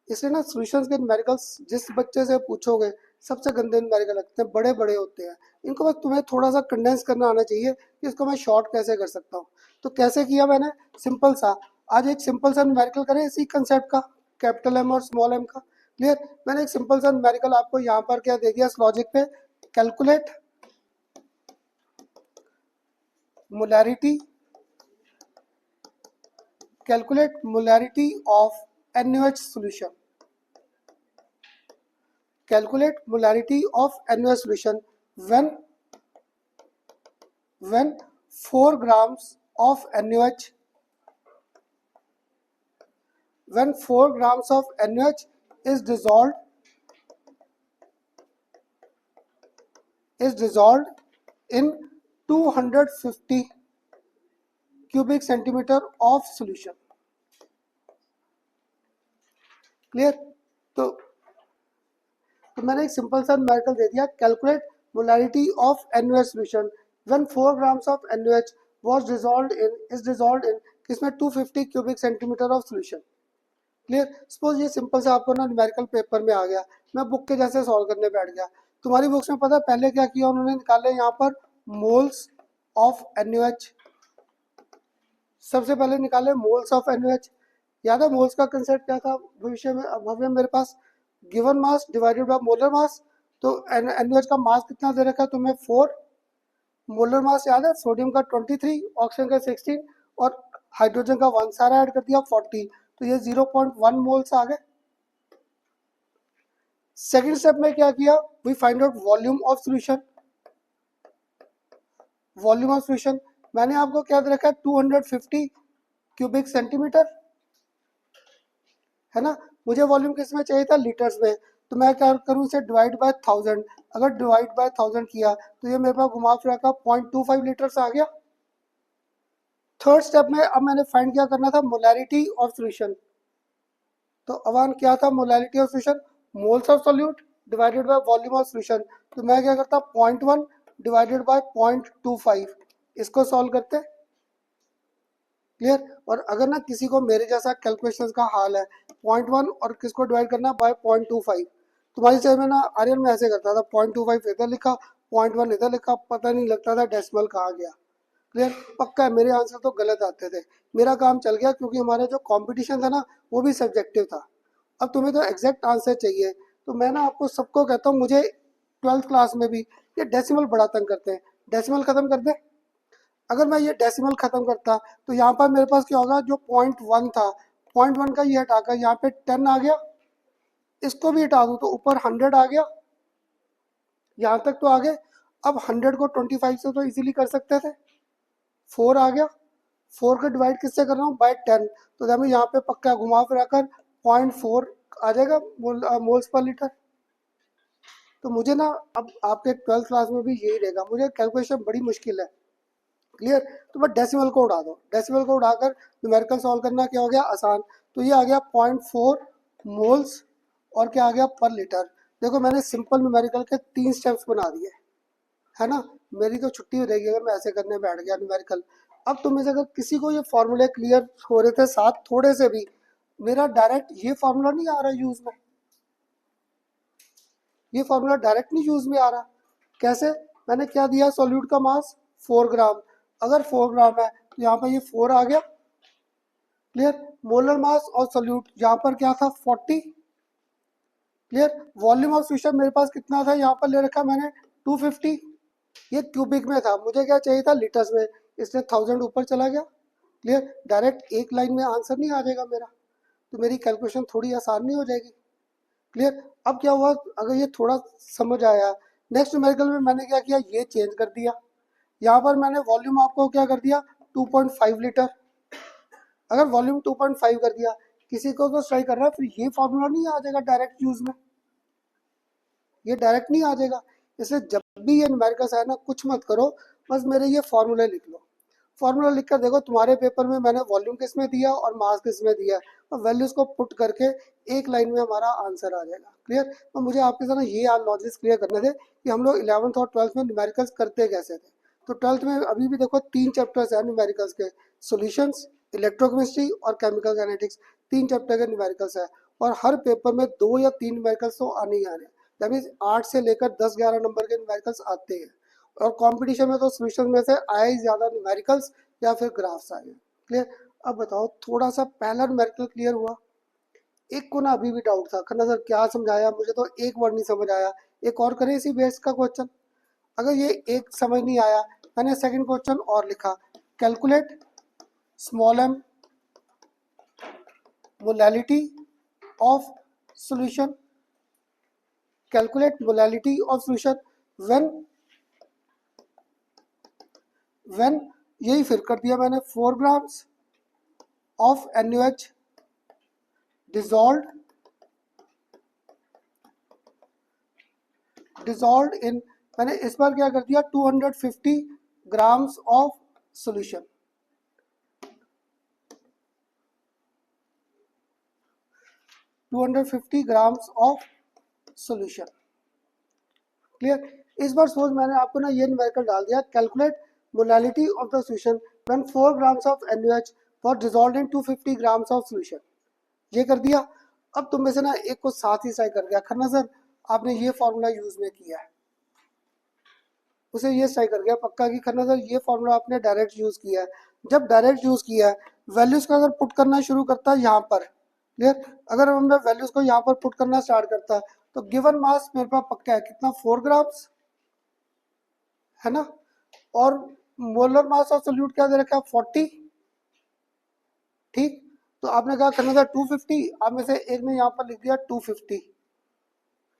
इसलिए ना सॉल्यूशंस के न्यूमेरिकल्स जिस बच्चे से पूछोगे सबसे गंदे न्यूमेरिकल लगते हैं, बड़े बड़े होते हैं। इनको बस तुम्हें थोड़ा सा कंडेंस करना आना चाहिए कि इसको मैं शॉर्ट कैसे कर सकता हूँ। तो कैसे किया मैंने, सिंपल सा, आज एक सिंपल सा न्यूमेरिकल करें इसी कंसेप्ट का, कैपिटल एम और स्मॉल एम का। क्लियर। मैंने एक सिंपल सा न्यूमेरिकल आपको यहाँ पर क्या दे दिया इस लॉजिक पे, calculate molarity, calculate molarity of NaOH solution, calculate molarity of NaOH solution when 4 grams of NaOH, when 4 grams of NaOH is dissolved in 250 cubic centimeter of solution। Clear. तो मैंने एक सिंपल सा न्यूमेरिकल दे दिया, calculate molarity of NaOH solution when 4 grams of NaOH was dissolved इन किसमें 250 cubic centimetre of solution. Clear. Suppose ये simple सा आपको ना न्यूमेरिकल पेपर में आ गया, मैं बुक के जैसे सॉल्व करने बैठ गया। तुम्हारी बुक्स में पता है पहले क्या किया उन्होंने, निकाले यहाँ पर मोल्स ऑफ NaOH, सबसे पहले निकाले मोल्स ऑफ NaOH। याद है मोल्स का कंसेप्ट क्या था भविष्य में, भव्य मेरे पास given mass divided by molar mass. तो NaOH का मास कितना दे रखा है तुम्हें 4, मोलर मास याद है सोडियम का 23, ऑक्सीजन का 16 और हाइड्रोजन का 1 सारा ऐड कर दिया 40, तो ये 0.1 मोल्स आ गए। सेकंड स्टेप में क्या किया, we find out volume of solution. Volume of solution मैंने आपको क्या दे रखा है 250 क्यूबिक सेंटीमीटर, है ना। मुझे वॉल्यूम किस में चाहिए था, लीटर्स में। तो मैं क्या करूँ, इसे डिवाइड बाय 1000। अगर डिवाइड बाय 1000 किया तो ये मेरे पास घुमा फिरा का 0.25 लीटर्स आ गया। थर्ड स्टेप में अब मैंने फाइंड क्या करना था, मोलैरिटी ऑफ सॉल्यूशन। तो अवान क्या था, molarity of solution moles of solute divided by volume of solution. तो मैं क्या करता 0.1 डिवाइडेड बाय 0.25, इसको सॉल्व करते। क्लियर। और अगर ना किसी को मेरे जैसा कैलकुलेशन का हाल है, 0.1 और किसको डिवाइड करना बाय 0.25, तुम्हारी चीज में ना आर्यन में ऐसे करता था 0.25 इधर लिखा 0.1 इधर लिखा, पता नहीं लगता था डेसिमल कहाँ गया। क्लियर। पक्का है मेरे आंसर तो गलत आते थे, मेरा काम चल गया क्योंकि हमारा जो कंपटीशन था ना वो भी सब्जेक्टिव था। अब तुम्हें तो एग्जैक्ट आंसर चाहिए, तो मैं ना आपको सबको कहता हूँ, मुझे 12th क्लास में भी ये डेसिमल बड़ा तंग करते हैं, डेसिमल खत्म कर दे। अगर मैं ये डेसिमल खत्म करता तो यहाँ पर मेरे पास क्या होगा, जो 0.1 था 0.1 का ये हटाकर यहाँ पे 10 आ गया, इसको भी हटा दूँ तो ऊपर 100 आ गया, यहाँ तक तो आ गए। अब 100 को 25 से तो इजीली कर सकते थे, 4 आ गया, 4 का डिवाइड किससे कर रहा हूँ बाय 10, तो हमें यहाँ पे पक्का घुमा फिरा कर 0.4 आ जाएगा मोल्स पर लीटर। तो मुझे ना अब आपके 12th क्लास में भी यही रहेगा, मुझे कैलकुलेशन बड़ी मुश्किल है। क्लियर। तो बस डेसिमल को उड़ा दो, डेसिमल को उड़ाकर न्यूमेरिकल सॉल्व करना क्या हो गया आसान। तो ये आ गया 0.4 मोल्स और क्या आ गया पर लीटर। देखो मैंने सिंपल न्यूमेरिकल के 3 स्टेप्स बना दिए, है ना। मेरी तो छुट्टी हो जाएगी अगर मैं ऐसे करने बैठ गया न्यूमेरिकल। अब तुम में से अगर किसी को ये फॉर्मूले क्लियर हो रहे थे साथ थोड़े से भी, मेरा डायरेक्ट ये फॉर्मूला नहीं आ रहा यूज में, ये फॉर्मूला डायरेक्ट नहीं यूज में आ रहा। कैसे, मैंने क्या दिया, सॉल्यूट का मास 4 ग्राम, अगर 4 ग्राम है तो यहाँ पर ये 4 आ गया। क्लियर। मोलर मास और सॉल्यूट यहाँ पर क्या था 40। क्लियर। वॉल्यूम ऑफ सॉल्यूशन मेरे पास कितना था, यहाँ पर ले रखा मैंने 250, ये क्यूबिक में था, मुझे क्या चाहिए था लीटर्स में, इसलिए 1000 ऊपर चला गया। क्लियर। डायरेक्ट एक लाइन में आंसर नहीं आ जाएगा मेरा। तो मेरी कैलकुलेशन थोड़ी आसान नहीं हो जाएगी? क्लियर? अब क्या हुआ, अगर ये थोड़ा समझ आया, नेक्स्ट न्यूमेरिकल में मैंने क्या किया, ये चेंज कर दिया। यहाँ पर मैंने वॉल्यूम आपको क्या कर दिया, 2.5 लीटर। अगर वॉल्यूम 2.5 कर दिया, किसी को तो ट्राई कर रहा है, फिर ये फॉर्मूला नहीं आ जाएगा डायरेक्ट यूज में, ये डायरेक्ट नहीं आ जाएगा। इसलिए जब भी ये न्यूमेरिकल्स आए ना, कुछ मत करो, बस मेरे ये फॉर्मूला लिख लो। फॉर्मूला लिख कर देखो, तुम्हारे पेपर में मैंने वॉल्यूम किस में दिया और मास किस में दिया, और वैल्यूज को पुट करके एक लाइन में हमारा आंसर आ जाएगा। क्लियर? तो मुझे आपके साथ ये लॉजिक्स क्लियर करने थे कि हम लोग 11th और 12th में न्यूमेरिकल्स करते कैसे थे। तो 12th में अभी भी देखो 3 चैप्टर्स हैं न्यूमेरिकल्स के, सॉल्यूशंस, इलेक्ट्रोकेमिस्ट्री और केमिकल काइनेटिक्स, 3 चैप्टर के न्यूमेरिकल्स है। और हर पेपर में 2 या 3 न्यूमेरिकल्स तो आने ही आने, दैट मीन्स 8 से लेकर 10-11 नंबर के न्यूमेरिकल्स आते हैं। और कंपटीशन में तो सॉल्यूशन में से आए ही ज़्यादा न्यूमेरिकल्स या फिर ग्राफ्स आए। क्लियर? अब बताओ, थोड़ा सा पहला न्यूमेरिकल क्लियर हुआ? एक को ना अभी भी डाउट था, खन्ना सर क्या समझाया, मुझे तो एक वर्ड नहीं समझ आया। एक और करें इसी बेस का क्वेश्चन। अगर ये एक समझ नहीं आया, मैंने सेकंड क्वेश्चन और लिखा, calculate small m molality of solution, calculate molality of solution when यही फिर कर दिया मैंने, 4 grams of NaOH dissolve in, मैंने इस बार क्या कर दिया, 250 grams of solution. 250 grams of solution. Clear? इस बार सोच मैंने आपको ना ये न्यूमेरिकल डाल दिया, calculate molality of the solution when 4 grams of NaOH were dissolved in 250 grams of solution. ये कर दिया। अब तुम में से ना एक को साथ ही साइड कर गया, खन्ना सर आपने ये फॉर्मूला यूज में किया है, उसे ये सही कर गया पक्का कि खन्ना सर ये फॉर्मूला आपने डायरेक्ट यूज किया है। जब डायरेक्ट यूज किया है, वैल्यूज का अगर पुट करना शुरू करता है यहाँ पर, क्लियर, अगर हमने वैल्यूज को यहाँ पर पुट करना स्टार्ट करता है, तो गिवन मास मेरे पास पक्का है कितना, 4 ग्राम्स है ना, और मोलर मास ऑफ सोल्यूट क्या दे रखा है, 40। ठीक, तो आपने कहा खन्ना सर 250, आप में से एक ने यहाँ पर लिख दिया 250।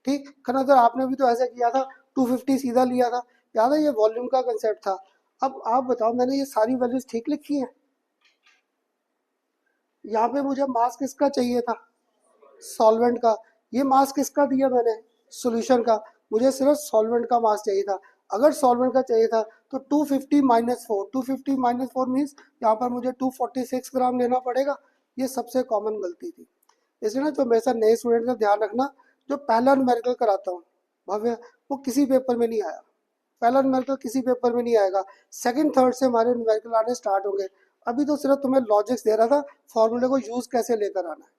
ठीक, खन्ना सर आपने भी तो ऐसा किया था, 250 सीधा लिया था, याद है, ये वॉल्यूम का कंसेप्ट था। अब आप बताओ, मैंने ये सारी वैल्यूज ठीक लिखी हैं? यहाँ पे मुझे मास किसका चाहिए था, सॉल्वेंट का। ये मास किसका दिया मैंने, सॉल्यूशन का। मुझे सिर्फ सॉल्वेंट का मास चाहिए था। अगर सॉल्वेंट का चाहिए था तो 250 माइनस 4, 250 माइनस 4 मीन्स यहाँ पर मुझे 246 ग्राम लेना पड़ेगा। ये सबसे कॉमन गलती थी। इसलिए ना जो मेरे साथ नए स्टूडेंट का ध्यान रखना, जो पहला न्यूमेरिकल कराता हूँ भव्य, वो किसी पेपर में नहीं आया, पहला न्यूमेरिकल किसी पेपर में नहीं आएगा। सेकंड थर्ड से हमारे न्यूमेरिकल आने स्टार्ट होंगे। अभी तो सिर्फ तुम्हें लॉजिक्स दे रहा था, फॉर्मूले को यूज कैसे लेकर आना है।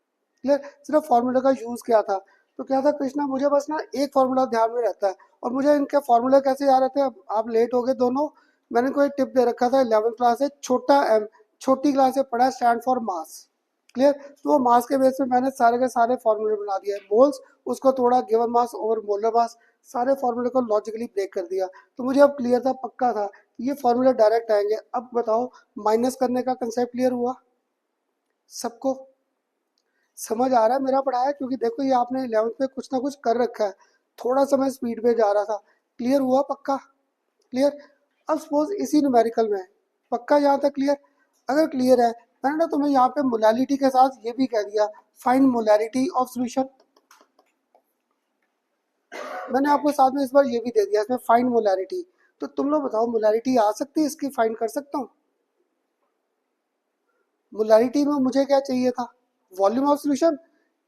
क्लियर? सिर्फ फॉर्मूले का यूज क्या था, तो क्या था कृष्णा, मुझे बस ना एक फॉर्मूला ध्यान में रहता है, और मुझे इनके फॉर्मूले कैसे याद रहते हैं। अब आप लेट हो गए दोनों, मैंने कोई टिप दे रखा था 11th क्लास से, छोटा एम, छोटी क्लास से पढ़ा, स्टैंड फॉर मास। क्लियर? तो वो मास के बेस पे मैंने सारे के सारे फॉर्मूले बना दिए, मोल्स उसको तोड़ा, given mass over molar mass, सारे फॉर्मूले को लॉजिकली ब्रेक कर दिया। तो मुझे अब क्लियर था, पक्का था कि ये फॉर्मूले डायरेक्ट आएंगे। अब बताओ, माइनस करने का कंसेप्ट क्लियर हुआ सबको? समझ आ रहा है मेरा पढ़ाया? क्योंकि देखो ये आपने 11th में कुछ ना कुछ कर रखा है, थोड़ा सा मैं स्पीड पे जा रहा था। क्लियर हुआ पक्का? क्लियर? अब सपोज इसी न्यूमेरिकल में पक्का यहाँ तक क्लियर? अगर क्लियर है, मैंने ना तुम्हें यहाँ पे मोलैलिटी के साथ ये भी कह दिया, फाइंड मोलैलिटी ऑफ सॉल्यूशन। मैंने आपको साथ में इस बार ये भी दे दिया, इसमें फाइंड मोलैलिटी। तो तुम लोग बताओ, मोलैलिटी आ सकती है इसकी, फाइंड कर सकता हूँ? मोलैलिटी में मुझे क्या चाहिए था, वॉल्यूम ऑफ सॉल्यूशन।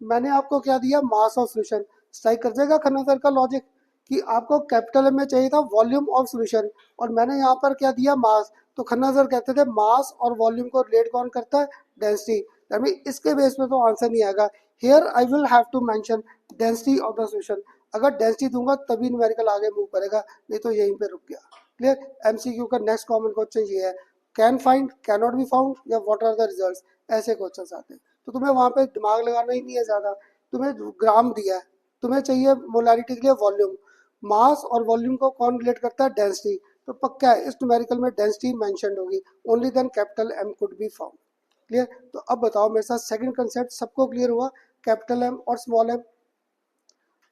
मैंने आपको क्या दिया, मास ऑफ सॉल्यूशन। स्ट्राइक कर जाएगा खन्ना सर का लॉजिक कि आपको कैपिटल एम में चाहिए था वॉल्यूम ऑफ सॉल्यूशन, और मैंने यहाँ पर क्या दिया, मास। तो खन्ना सर कहते थे मास और वॉल्यूम को रिलेट कौन करता है, डेंसिटी। दैट मीन इसके बेस पे तो आंसर नहीं आएगा। Here I will have to mention density of the solution. अगर डेंसिटी दूंगा तभी न्यूमेरिकल आगे मूव करेगा, नहीं तो यहीं पे रुक गया। क्लियर? एमसीक्यू का नेक्स्ट कॉमन क्वेश्चन ये है, can find, can not be found, या व्हाट आर द रिजल्ट्स, ऐसे क्वेश्चन आते हैं। तो तुम्हें वहां पे दिमाग लगाना ही नहीं है ज्यादा, तुम्हें ग्राम दिया है, तुम्हें चाहिए मोलैरिटी के लिए वॉल्यूम। मास और वॉल्यूम को कौन रिलेट करता है, डेंसिटी। तो पक्का है इस न्यूमेरिकल में डेंसिटी मेंशन्ड होगी, only then capital M could be found. Clear? तो अब बताओ मेरे साथ सेकंड कंसेप्ट सबको क्लियर हुआ, कैपिटल एम और स्मॉल एम?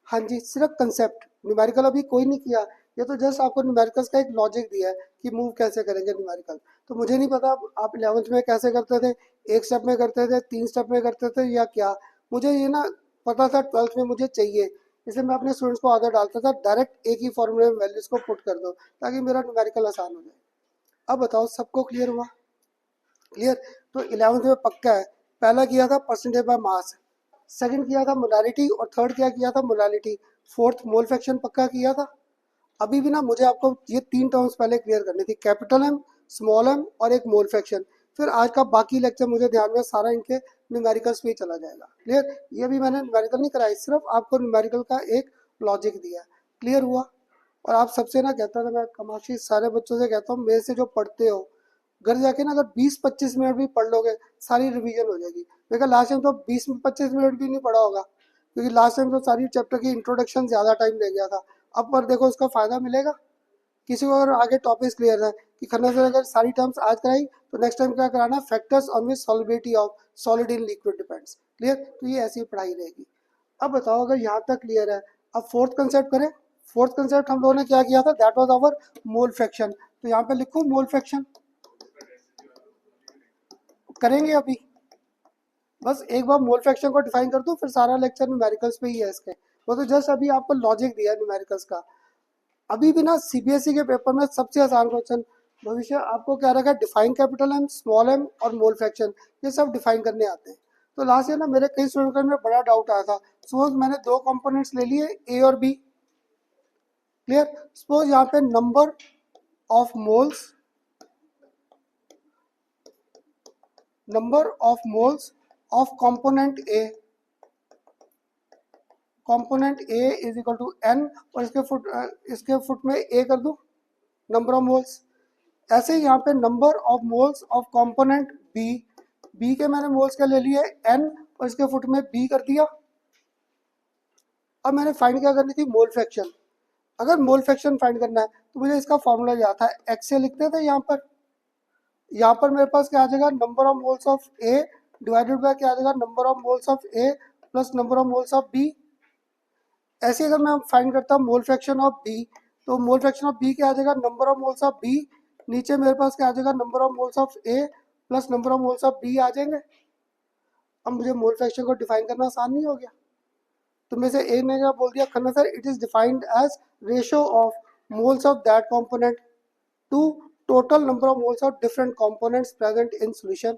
हाँ जी, सिर्फ कंसेप्ट, न्यूमेरिकल अभी कोई नहीं किया, ये तो जस्ट आपको न्यूमेरिकल्स का एक लॉजिक दिया है कि मूव कैसे करेंगे न्यूमेरिकल। तो मुझे नहीं पता आप 11th में कैसे करते थे, एक स्टेप में करते थे, 3 स्टेप में करते थे या क्या, मुझे ये ना पता था 12th में मुझे चाहिए, इसलिए मैं अपने स्टूडेंट्स को आदत डालता था डायरेक्ट एक ही फॉर्मूले में वैल्यूज को पुट कर दो ताकि मेरा न्यूमेरिकल आसान हो जाए। अब बताओ सबको क्लियर हुआ? क्लियर? तो 11th में पक्का है, पहला किया था परसेंटेज बाय मास, सेकंड किया था मोलालिटी और थर्ड क्या किया था मोलालिटी, फोर्थ मोल फ्रैक्शन पक्का किया था। अभी भी ना मुझे आपको ये 3 टर्म्स पहले क्लियर करनी थी, कैपिटल एम, स्मॉल एम और एक मोल फ्रैक्शन। फिर आज का बाकी लेक्चर मुझे ध्यान में सारा इनके न्यूमेरिकल्स पे ही चला जाएगा। क्लियर? ये भी मैंने न्यूमेरिकल नहीं कराई, सिर्फ आपको न्यूमेरिकल का एक लॉजिक दिया। क्लियर हुआ? और आप सबसे ना कहता था, मैं कमाशी सारे बच्चों से कहता हूँ, मेरे से जो पढ़ते हो घर जाके ना अगर 20-25 मिनट भी पढ़ लोगे सारी रिवीजन हो जाएगी। देखा लास्ट टाइम तो 20-25 मिनट भी नहीं पढ़ा होगा, क्योंकि लास्ट टाइम तो सारी चैप्टर की इंट्रोडक्शन ज़्यादा टाइम ले गया था। अब पर देखो उसका फ़ायदा मिलेगा। किसी को अगर आगे टॉपिक्स क्लियर है कि खन्ना सर अगर सारी टर्म्स आज कराई तो नेक्स्ट टाइम क्या कराना, factors on which solubility of solid in liquid depends. Clear? तो ये ऐसी पढ़ाई रहेगी। अब बताओ अगर यहाँ तक क्लियर है, अब फोर्थ कंसेप्ट करें। फोर्थ कंसेप्ट हम लोगों ने क्या किया था, that was our mole fraction. तो यहाँ पे लिखो मोल फ्रैक्शन, करेंगे अभी। बस एक बार मोल फ्रैक्शन को डिफाइन कर दो, फिर सारा लेक्चर न्यूमेरिकल्स पे ही है इसके। वो तो जस्ट अभी आपको लॉजिक दिया है न्यूमेरिकल्स का। अभी भी ना सीबीएसई के पेपर में सबसे आसान क्वेश्चन भविष्य आपको क्या रखा है, define capital M, small M और मोल फ्रैक्शन, ये सब डिफाइन करने आते हैं। तो लास्ट ईयर ना मेरे कई स्टूडेंट में बड़ा डाउट आया था। सपोज मैंने 2 कंपोनेंट्स ले लिए, ए और बी। क्लियर? सपोज यहाँ पे number of moles, number of moles of component A, component A is equal to N, और इसके फुट में ए कर दूं नंबर ऑफ मोल्स। ऐसे ही यहाँ पे number of moles of component B, B के मैंने मोल्स क्या ले लिए एन, और इसके फुट में बी कर दिया। अब मैंने फाइंड क्या करनी थी, मोल फ्रैक्शन। अगर मोल फ्रैक्शन फाइंड करना है तो मुझे इसका फॉर्मूला याद था, एक्स से लिखते थे यहाँ पर मेरे पास क्या आ जाएगा, number of moles of A divided by क्या आ जाएगा, number of moles of A plus number of moles of B. ऐसे अगर मैं फाइंड करता हूँ मोल फ्रैक्शन ऑफ बी, तो मोल फ्रैक्शन ऑफ बी क्या आ जाएगा, number of moles of B, नीचे मेरे पास क्या आ जाएगा, number of moles of A plus number of moles of B आ जाएंगे। अब मुझे मोल फ्रैक्शन को डिफाइन करना आसान नहीं हो गया? तो में से एक ने क्या बोल दिया, Khanna sir it is defined as ratio of moles of that component to total number of moles of different components present in solution.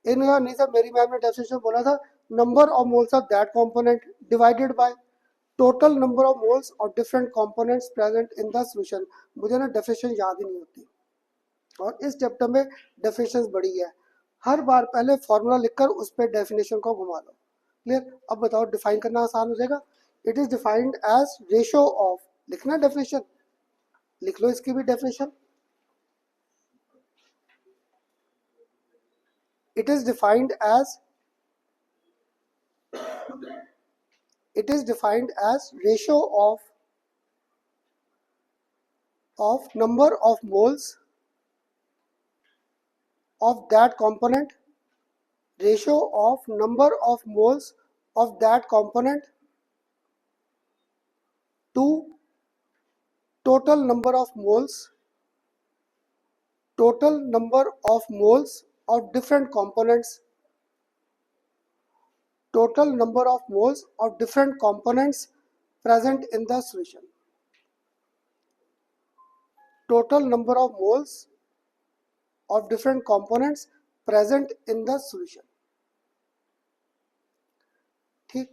इनका नहीं सर, मेरी मैम ने डेफिनेशन बोला था, number of moles of that component divided by total number of moles of different components present in the solution. मुझे ना definition याद ही नहीं होती, और इस चैप्टर में डेफिनेशन बड़ी है। हर बार पहले फॉर्मूला लिखकर उस पर डेफिनेशन को घुमा लो। क्लियर? अब बताओ डिफाइन करना आसान हो जाएगा। It is defined as ratio of, लिखना डेफिनेशन, लिख लो इसकी भी definition. It is defined as, it is defined as ratio of number of moles of that component, ratio of number of moles of that component to total number of moles, total number of moles of different components, total number of moles of different components present in the solution, total number of moles of different components present in the solution। ठीक?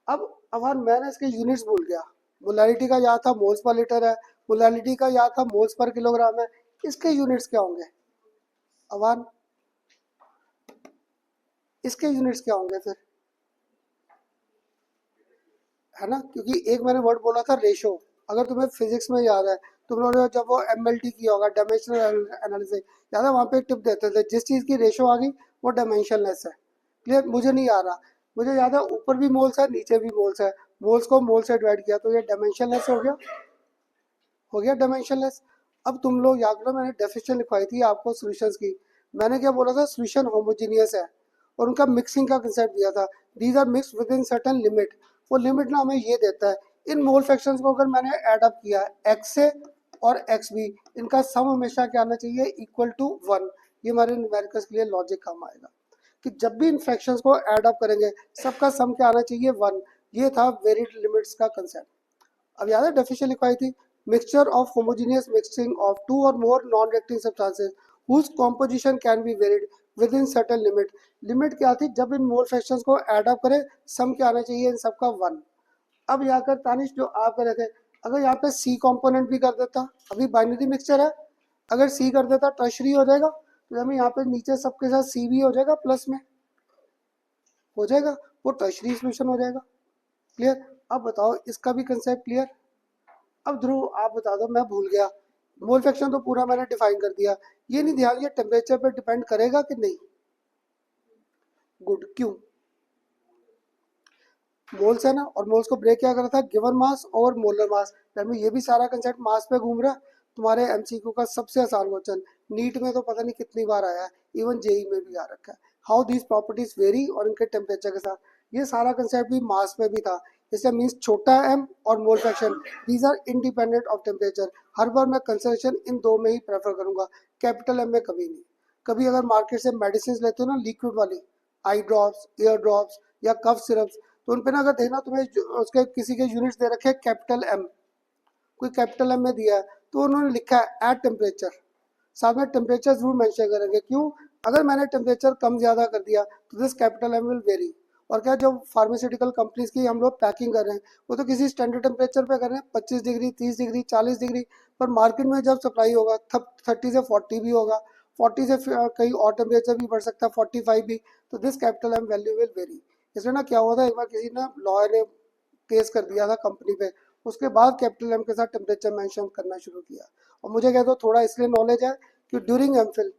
अब मैंने इसके units भूल गया। Molarity का याद था moles per litre है, मोलैरिटी का याद था मोल्स पर किलोग्राम है, इसके यूनिट्स क्या होंगे अवान, इसके यूनिट्स क्या होंगे फिर, है ना? क्योंकि एक मैंने वर्ड बोला था रेशो, अगर तुम्हें फिजिक्स में याद है, तुम लोगों ने जब वो एमएलटी किया होगा, डायमेंशनल एनालिसिस, याद है वहाँ पे टिप देते थे जिस चीज़ की रेशो आ गई वो डायमेंशनलेस है। क्लियर? मुझे नहीं आ रहा, मुझे याद है ऊपर भी मोल्स है नीचे भी मोल्स है, मोल्स को मोल से डिवाइड किया तो ये डायमेंशनलेस हो गया डायमेंशनलेस। अब तुम लोग याद करो, मैंने डेफिनेशन लिखवाई थी आपको सॉल्यूशंस की, मैंने क्या बोला था, सोल्यूशन होमोजीनियस है और उनका मिक्सिंग का कंसेप्ट दिया था, these are mix with in certain limit. वो लिमिट ना हमें ये देता है, इन मोल फ्रैक्शंस को अगर मैंने ऐड अप किया एक्स से और एक्स बी, इनका सम हमेशा क्या आना चाहिए, इक्वल टू 1। ये हमारे न्यूमेरिकल्स के लिए लॉजिक काम आएगा कि जब भी इन फ्रैक्शंस को ऐड अप करेंगे सबका सम क्या आना चाहिए, 1। ये था वेरिड लिमिट्स का कंसेप्ट। अब याद है डेफिनेशन लिखवाई थी, mixture of homogeneous mixing of two or more non reacting substances whose composition can be varied within certain limit। Limit क्या थी, जब इन मोल फ्रैक्शंस को ऐड अप करें सम क्या आना चाहिए इन सबका 1। अब यहाँ कर तानिश जो आप कर रहे थे, अगर यहाँ पे सी कंपोनेंट भी कर देता, अभी बाइनरी मिक्सचर है, अगर सी कर देता टर्शरी हो जाएगा, तो हमें यहाँ पे नीचे सबके साथ सी भी हो जाएगा, प्लस में हो जाएगा, वो टर्शरी सोल्यूशन हो जाएगा। क्लियर? अब बताओ इसका भी कंसेप्ट क्लियर। अब ध्रुव आप बता दो, मैं भूल गया, मोल फ्रैक्शन तो पूरा मैंने डिफाइन कर दिया, ये नहीं ध्यान, ये टेम्परेचर पे डिपेंड करेगा कि नहीं। गुड, क्यों? मोल्स है ना, और मोल्स को ब्रेक क्या करा था, गिवन मास और मोलर मास। में ये भी सारा कंसेप्ट मास पे घूम रहा है। तुम्हारे एमसीक्यू का सबसे आसान क्वेश्चन, नीट में तो पता नहीं कितनी बार आया है, इवन जेई में भी आ रखा है, हाउ दीज प्रॉपर्टीज वेरी और इनके टेम्परेचर के साथ। ये सारा कंसेप्ट भी मास में भी था, इससे मीन्स छोटा एम और mole fraction these are independent of temperature. हर बार मैं कंसेप्शन इन दो में ही प्रेफर करूंगा, कैपिटल एम में कभी नहीं। कभी अगर मार्केट से मेडिसिन लेते हो ना लिक्विड वाली, आई ड्रॉप्स, एयर ड्रॉप्स या कफ सिरप्स, तो उन पे ना अगर देखना तुम्हें उसके किसी के यूनिट्स दे रखे हैं कैपिटल एम, कोई कैपिटल एम में दिया है, तो उन्होंने लिखा है एट टेम्परेचर, साथ में टेम्परेचर जरूर मेंशन करेंगे। क्यों? अगर मैंने टेम्परेचर कम ज़्यादा कर दिया तो this capital M will vary. और क्या, जो फार्मास्यूटिकल कंपनीज की हम लोग पैकिंग कर रहे हैं वो तो किसी स्टैंडर्ड टेम्परेचर पे कर रहे हैं, 25 डिग्री, 30 डिग्री, 40 डिग्री, पर मार्केट में जब सप्लाई होगा तब 30 से 40 भी होगा, 40 से कहीं और टेम्परेचर भी बढ़ सकता है, 45 भी, तो this capital M value will vary. इसमें ना क्या हुआ था, एक बार किसी ना लॉयर ने केस कर दिया था कंपनी पे, उसके बाद कैपिटल एम के साथ टेम्परेचर मेंशन करना शुरू किया। और मुझे क्या तो थोड़ा इसलिए नॉलेज है कि ड्यूरिंग एमफिल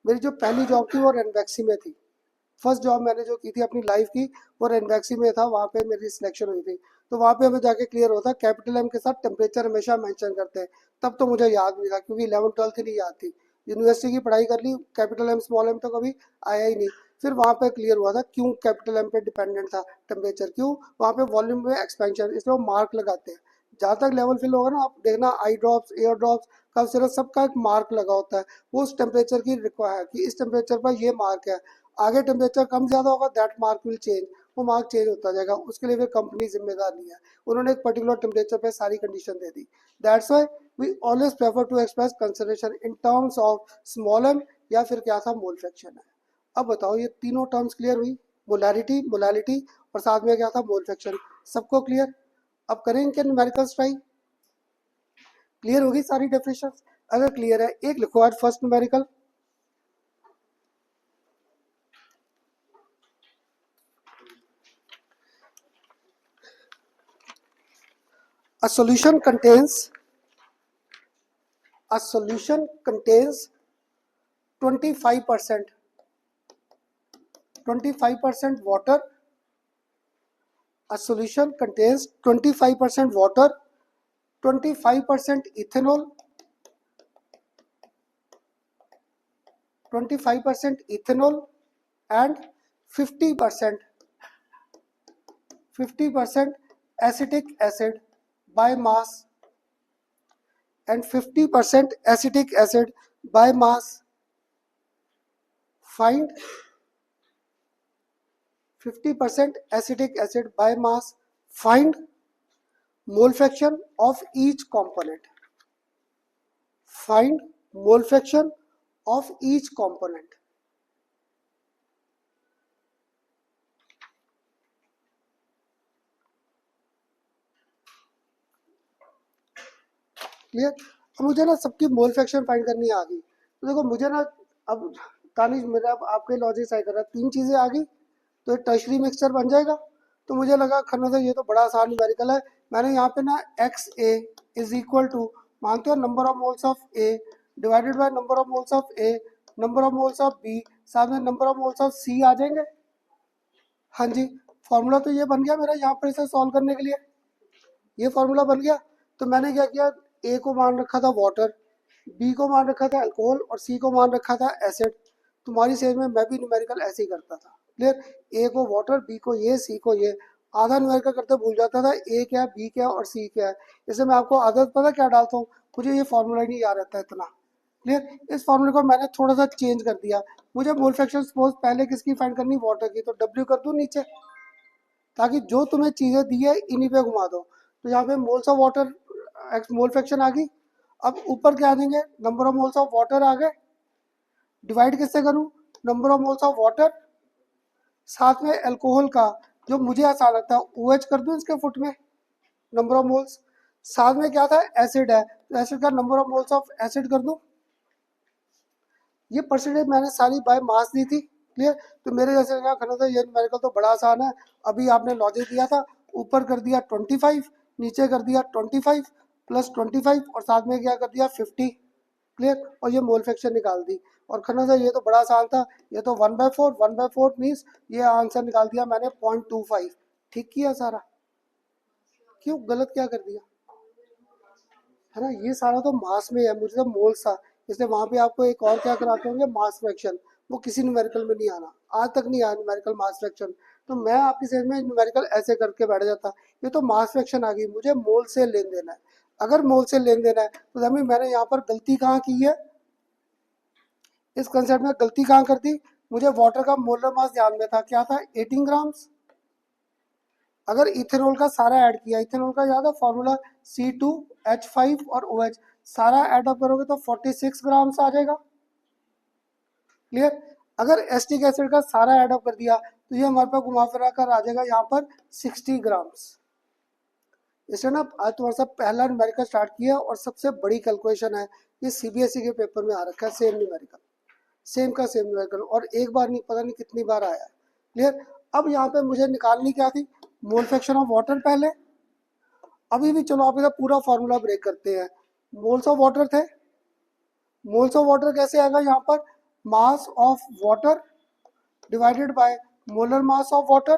मेरी जो पहली जॉब थी वो रेनवैक्सी में थी। फर्स्ट जॉब मैंने जो की थी अपनी लाइफ की वो रेनवैक्सी में था, वहाँ पे मेरी सिलेक्शन हुई थी। तो वहाँ पे हमें जाके क्लियर होता कैपिटल एम के साथ टेम्परेचर हमेशा मेंशन करते हैं। तब तो मुझे याद नहीं था क्योंकि 11वीं 12वीं नहीं याद थी, यूनिवर्सिटी की पढ़ाई कर ली, कैपिटल एम स्मॉल एम तो कभी आया ही नहीं। फिर वहाँ पे क्लियर हुआ था क्यों कैपिटल एम पे डिपेंडेंट था टेम्परेचर, क्यों, वहाँ पे वॉल्यूम में एक्सपेंशन, इसलिए वो मार्क लगाते हैं। जहाँ तक लेवल फिल होगा ना, आप देखना eye drops, air drops, cough syrup, सबका एक मार्क लगा होता है, वो उस टेम्परेचर की रिक्वायर है कि इस टेम्परेचर पर ये मार्क है। आगे टेम्परेचर कम ज़्यादा होगा दैट मार्क विल चेंज, वो मार्क चेंज होता जाएगा, उसके लिए फिर कंपनी जिम्मेदार नहीं है। उन्होंने एक पर्टिकुलर टेम्परेचर पे सारी कंडीशन दे दी। That's why we always prefer to express consideration in terms of small M या फिर क्या था, मोल फ्रैक्शन है। अब बताओ ये तीनों टर्म्स क्लियर हुई, मोलैरिटी, मोलालिटी और साथ में क्या था, मोल फ्रैक्शन, सबको क्लियर। अब करेंगे क्या न्यूमेरिकल्स ट्राई, क्लियर होगी सारी डेफिनेशन? अगर क्लियर है एक लिखो आज first numerical, a solution contains a solution contains 25% 25% water, a solution contains 25% water, 25% ethanol, 25% ethanol and 50% 50% acetic acid by mass and 50% acetic acid by mass. Find 50% acetic acid by mass. Find mole fraction of each component. Find mole fraction of each component. Clear? अब मुझे ना सबकी mole fraction find करनी आ गई, तो देखो मुझे ना अब तानिश मेरा अब आपके लॉजिक सही कर रहा है, तीन चीज़ें आ गई तो एक टर्शरी मिक्सचर बन जाएगा। तो मुझे लगा खन्ना से ये तो बड़ा आसान न्यूमेरिकल है, मैंने यहाँ पे ना X A is equal to, मानते हो number of moles of A divided by number of moles of A, number of moles of B, साथ में number of moles of C आ जाएंगे। हाँ जी, फॉर्मूला तो ये बन गया मेरा यहाँ पर इसे सॉल्व करने के लिए, ये फॉर्मूला बन गया। तो मैंने क्या किया, ए को मान रखा था वाटर, बी को मान रखा था अल्कोहल और सी को मान रखा था एसिड। तुम्हारी सेज में मैं भी न्यूमेरिकल ऐसे ही करता था। क्लियर, ए को वाटर, बी को ये, सी को ये, आधा न्यूमेरिकल करते भूल जाता था ए क्या है, बी क्या है और सी क्या है। इससे मैं आपको आदत पता क्या डालता हूँ, मुझे ये फॉर्मूला ही नहीं याद रहता इतना। क्लियर, इस फॉर्मूले को मैंने थोड़ा सा चेंज कर दिया। मुझे मोल फ्रैक्शन सपोज पहले किसकी फाइंड करनी, वाटर की, तो डब्ल्यू कर दूँ नीचे, ताकि जो तुम्हें चीज़ें दी है इन्हीं पे घुमा दो। तो यहाँ पे moles of water mole fraction आ गई। अब ऊपर क्या आ देंगे, number of moles of water आ गए, डिवाइड किससे करूँ, number of moles of water साथ में अल्कोहल का, जो मुझे आसान लगता है ओ OH कर दूँ इसके फुट में, नंबर ऑफ मोल्स। साथ में क्या था, एसिड है, तो एसिड का number of moles of acid कर दूँ। ये परसेंटेज मैंने सारी बाय मास दी थी। क्लियर, तो मेरे जैसे क्या करना था, ये न्यूमेरिकल तो बड़ा आसान है। अभी आपने लॉजिक दिया था, ऊपर कर दिया 25, नीचे कर दिया 25 प्लस 25 और साथ में क्या कर दिया 50। क्लियर, और ये मोल फ्रैक्शन निकाल दी। और खन्ना सर ये तो बड़ा आसान था, ये तो 1/4, 1/4 मीन्स ये आंसर निकाल दिया मैंने 0.25। ठीक किया सारा, क्यों गलत क्या कर दिया, है ना। ये सारा तो मास में है, मुझे तो मोल्स था, इसलिए वहाँ पे आपको एक और क्या कराते होंगे, मास फ्रैक्शन। वो किसी न्यूमेरिकल में नहीं आना, आज तक नहीं आया न्यूमेरिकल मास फ्रैक्शन। तो मैं आपकी सेज में न्यूमेरिकल ऐसे करके बैठ जाता, ये तो मास फ्रैक्शन आ गई, मुझे मोल से लेन देना है। अगर मोल से लेन देना है तो हमें, मैंने यहाँ पर गलती कहाँ की है, इस कंसेप्ट में गलती कहाँ कर दी, मुझे वाटर का मोलर मास ध्यान में था, क्या था 18 ग्राम्स। अगर इथेनॉल का सारा ऐड किया, इथेनॉल का याद है फॉर्मूला C2H5 और OH, सारा ऐड अप करोगे तो 46 ग्राम्स आ जाएगा। क्लियर, अगर एस्टिक एसिड का सारा ऐड अप कर दिया तो ये हमारे पास घुमा फिरा कर आ जाएगा यहाँ पर 60 ग्राम्स। इसलिए ना आज तुम्हारे साथ पहला न्यूमेरिकल स्टार्ट किया और सबसे बड़ी कैलकुलेशन है, ये CBSE के पेपर में आ रखा है, सेम न्यूमेरिकल, सेम का सेम न्यूमेरिकल, और एक बार नहीं पता नहीं कितनी बार आया है। क्लियर, अब यहाँ पे मुझे निकालनी क्या थी, मोल फ्रैक्शन ऑफ वाटर पहले। अभी भी चलो आप इधर पूरा फार्मूला ब्रेक करते हैं। मोल्स ऑफ वाटर थे, मोल्स ऑफ वाटर कैसे आएगा यहाँ पर, मास of water divided by molar mass of water.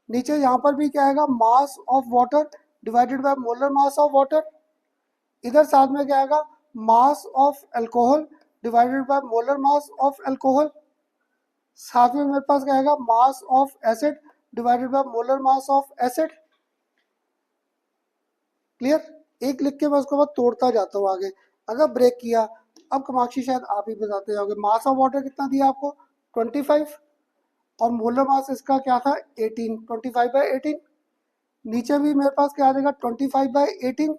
नीचे यहाँ पर भी क्या आएगा, मास of water divided by molar mass of water. इधर साथ में क्या आएगा, mass of alcohol divided by molar mass of alcohol. साथ में मेरे पास क्या आएगा, mass of acid divided by molar mass of acid. Clear, एक लिख के मैं उसके बाद तोड़ता जाता हूँ आगे। अगर ब्रेक किया, अब कमाक्षी शायद आप ही बताते जाओगे, मास ऑफ वाटर कितना दिया आपको 25, और मोलर मास इसका क्या था 18, 25/18। नीचे भी मेरे पास क्या आ जाएगा 25/18।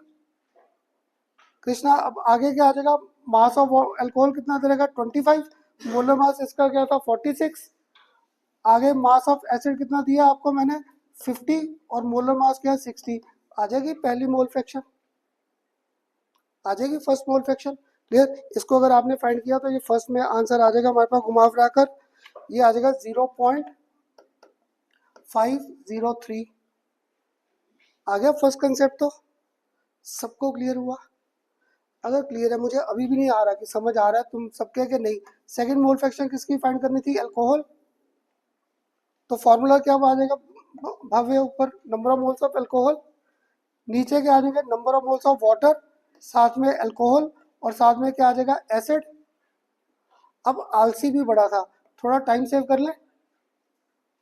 कृष्णा, अब आगे क्या आ जाएगा, मास ऑफ अल्कोहल कितना दे रहेगा 25, मोलर मास इसका क्या था 46। आगे मास ऑफ एसिड कितना दिया आपको मैंने 50, और मोलर मास क्या है 60। आ जाएगी पहली मोल फ्रैक्शन, आ जाएगी फर्स्ट मोल फ्रैक्शन। क्लियर, इसको अगर आपने फाइंड किया तो ये फर्स्ट में आंसर आ जाएगा हमारे पास, घुमा फिरा कर ये आ जाएगा 0.503। आ गया फर्स्ट कंसेप्ट, तो सबको क्लियर हुआ। अगर क्लियर है, मुझे अभी भी नहीं आ रहा कि समझ आ रहा है तुम सबके कि नहीं। सेकंड मोल फ्रैक्शन किसकी फाइंड करनी थी, अल्कोहल। तो फॉर्मूला क्या आ जाएगा भव्य, ऊपर number of moles of alcohol, नीचे क्या आ जाएगा number of moles of water, साथ में अल्कोहल, और साथ में क्या आ जाएगा एसिड। अब आलसी भी बड़ा था, थोड़ा टाइम सेव कर ले,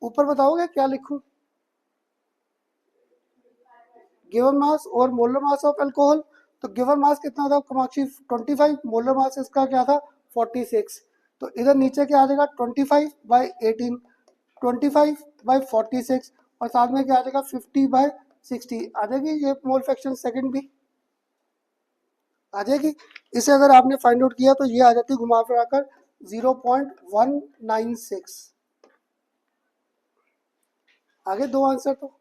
ऊपर बताओगे क्या लिखूं, गिवन मास और मोलर मास ऑफ अल्कोहल। तो गिवन मास कितना था कमाक्षी 25, मोलर मास इसका क्या था 46। तो इधर नीचे क्या आ जाएगा 25/18, 25/46, और साथ में क्या आ जाएगा 50/60। आ जाएगी ये मोल फ्रैक्शन सेकंड भी आ जाएगी। इसे अगर आपने फाइंड आउट किया तो ये आ जाती घुमा फिरा कर 0.196। आगे दो आंसर। तो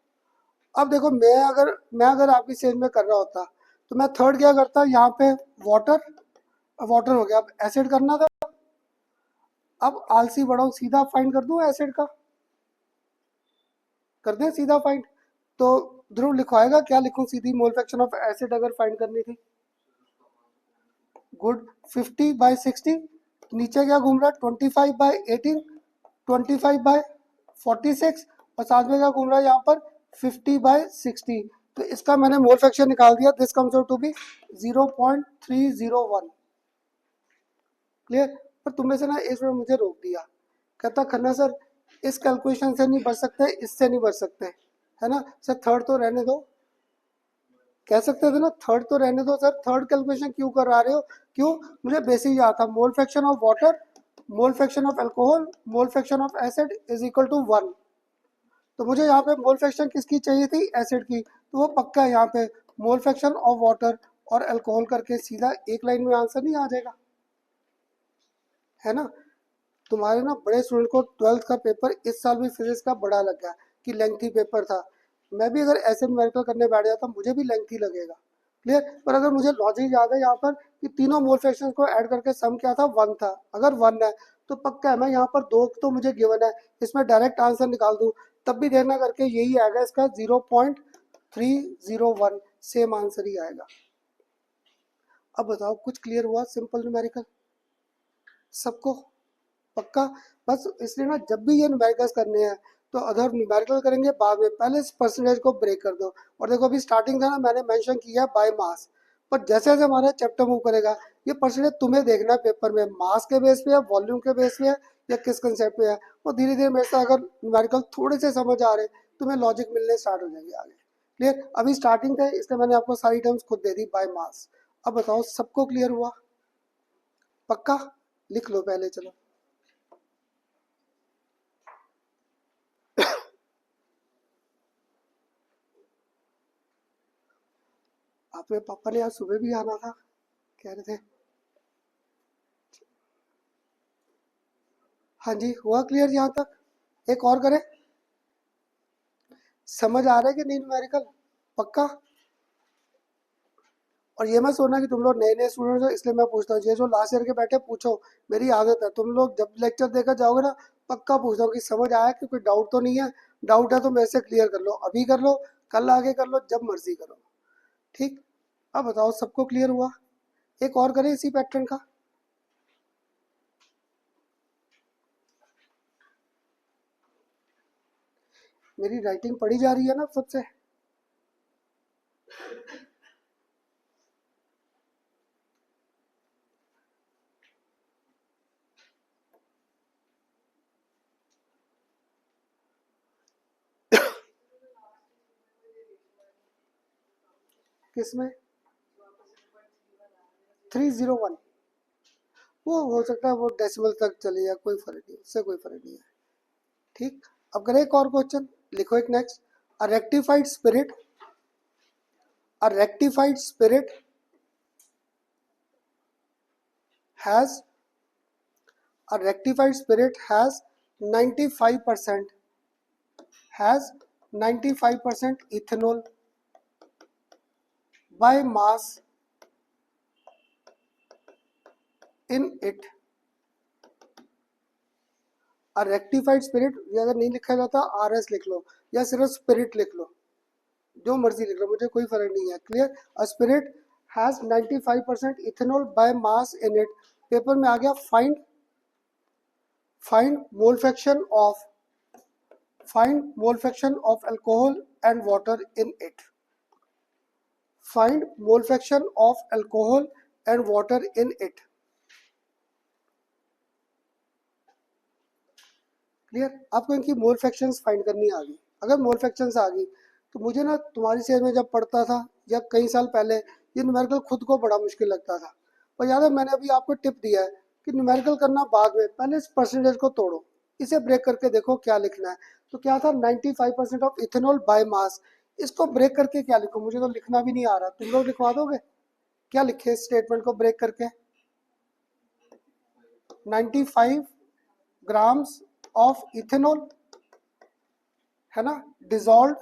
अब देखो, मैं अगर आपकी सेज में कर रहा होता तो मैं थर्ड क्या करता, यहाँ पे वाटर, वाटर हो गया, अब एसिड करना था। अब आलसी बढ़ाओ, सीधा फाइंड कर दूं एसिड का, कर दें सीधा फाइंड। तो ध्रुव लिखवाएगा क्या लिखूं, सीधी मोल फ्रैक्शन ऑफ एसिड अगर फाइंड करनी थी। गुड, 50/60, नीचे क्या घूम रहा है 25/18, 25/46, और साथ में क्या घूम रहा है यहाँ पर 50/60। तो इसका मैंने मोल फ्रैक्शन निकाल दिया, this comes out to be 0.301। Clear, पर तुमने से ना एक मिनट मुझे रोक दिया, कहता खन्ना सर इस कैलकुलेशन से नहीं बच सकते, इससे नहीं बच सकते, है ना सर, थर्ड तो रहने दो, कह सकते थे ना थर्ड तो रहने दो सर, थर्ड कैलकुलेशन क्यों करा रहे हो, क्यों, मुझे बेसिक याद था, mole fraction of water, mole fraction of alcohol, mole fraction of acid is equal to 1। तो मुझे यहाँ पे मोल फ्रैक्शन किसकी चाहिए थी, एसिड की, तो वो पक्का है यहाँ पे मोल फ्रैक्शन ऑफ वाटर और अल्कोहल करके सीधा एक लाइन में आंसर नहीं आ जाएगा, है ना। तुम्हारे ना बड़े स्टूडेंट को 12th का पेपर इस साल भी फिजिक्स का बड़ा लग गया कि लेंथी पेपर था, मैं भी अगर ऐसे न्यूमेरिकल करने बैठ जाता मुझे भी लेंथी लगेगा, क्लियर। पर अगर मुझे लॉजिक याद है यहाँ पर कि तीनों मोल फ्रैक्शन को ऐड करके सम क्या था, 1 था, अगर 1 है तो पक्का है मैं यहाँ पर 2 तो मुझे गिवन है, इसमें डायरेक्ट आंसर निकाल दूँ, तब भी देखना करके यही आएगा इसका 0.301, सेम आंसर ही आएगा। अब बताओ कुछ क्लियर हुआ सिंपल न्यूमेरिकल सबको, पक्का। बस इसलिए ना जब भी ये न्यूमेरिकल्स करने हैं तो अदर न्यूमेरिकल करेंगे बाद में, पहले इस परसेंटेज को ब्रेक कर दो। और देखो अभी स्टार्टिंग था ना, मैंने मेंशन किया बाय मास, पर जैसे जैसे हमारा चैप्टर मूव करेगा ये परसेंटेज तुम्हें देखना है पेपर में, मास के बेस पे है, वॉल्यूम के बेस पे है, या किस कंसेप्ट पे है। वो धीरे धीरे मेरे से अगर न्यूमेरिकल थोड़े से समझ आ रहे तुम्हें लॉजिक मिलने स्टार्ट हो जाएगी आगे, क्लियर। अभी स्टार्टिंग थे इसलिए मैंने आपको सारी टर्म्स खुद दे दी बाय मास। अब बताओ सबको क्लियर हुआ, पक्का, लिख लो पहले चलो। आपके पापा ने आज सुबह भी आना था, कह रहे थे। हाँ जी हुआ क्लियर यहाँ तक, एक और करें, समझ आ रहा है कि नहीं न्यूमेरिकल, पक्का। और ये मत सोचना कि तुम लोग नए नए स्टूडेंट हो इसलिए मैं पूछता हूँ, ये जो लास्ट ईयर के बैठे पूछो, मेरी आदत है, तुम लोग जब लेक्चर देकर जाओगे ना पक्का पूछता हूँ कि समझ आया कि कोई डाउट तो नहीं है, डाउट है तो मेरे से क्लियर कर लो, अभी कर लो, कल आगे कर लो, जब मर्जी करो, ठीक। अब बताओ सबको क्लियर हुआ, एक और करें इसी पैटर्न का। मेरी राइटिंग पढ़ी जा रही है ना सबसे, किसमें 301, वो हो सकता है वो डेसिमल तक चले जाए, कोई फर्क नहीं, उससे कोई फर्क नहीं है, ठीक। अब करें एक और क्वेश्चन, लिखो एक next, a rectified spirit, a rectified spirit has a rectified spirit has 95% has 95% ethanol by mass in it। a rectified spirit, ये अगर नहीं लिखा जाता RS लिख लो या सिर्फ स्पिरिट लिख लो, जो मर्जी लिख लो, मुझे कोई फर्क नहीं है, clear. A spirit has 95% ethanol by mass in it, paper में आ गया find, find mole fraction of, find mole fraction of alcohol and water in it, find mole fraction of alcohol and water in it, clear. आपको इनकी मोल fractions find करनी आ गई, अगर मोल fractions आ गई तो मुझे ना तुम्हारी सेज में जब पढ़ता था या कई साल पहले ये न्यूमेरिकल खुद को बड़ा मुश्किल लगता था, पर याद है मैंने अभी आपको टिप दिया है कि न्यूमेरिकल करना बाद में, पहले इस परसेंटेज को तोड़ो, इसे ब्रेक करके देखो क्या लिखना है। तो क्या था 95% ऑफ इथेनॉल बाय मास, इसको ब्रेक करके क्या लिखो, मुझे तो लिखना भी नहीं आ रहा, तुम लोग लिखवा दोगे, क्या लिखे इस स्टेटमेंट को ब्रेक करके, 95 ग्राम्स ऑफ इथेनॉल, है ना, dissolve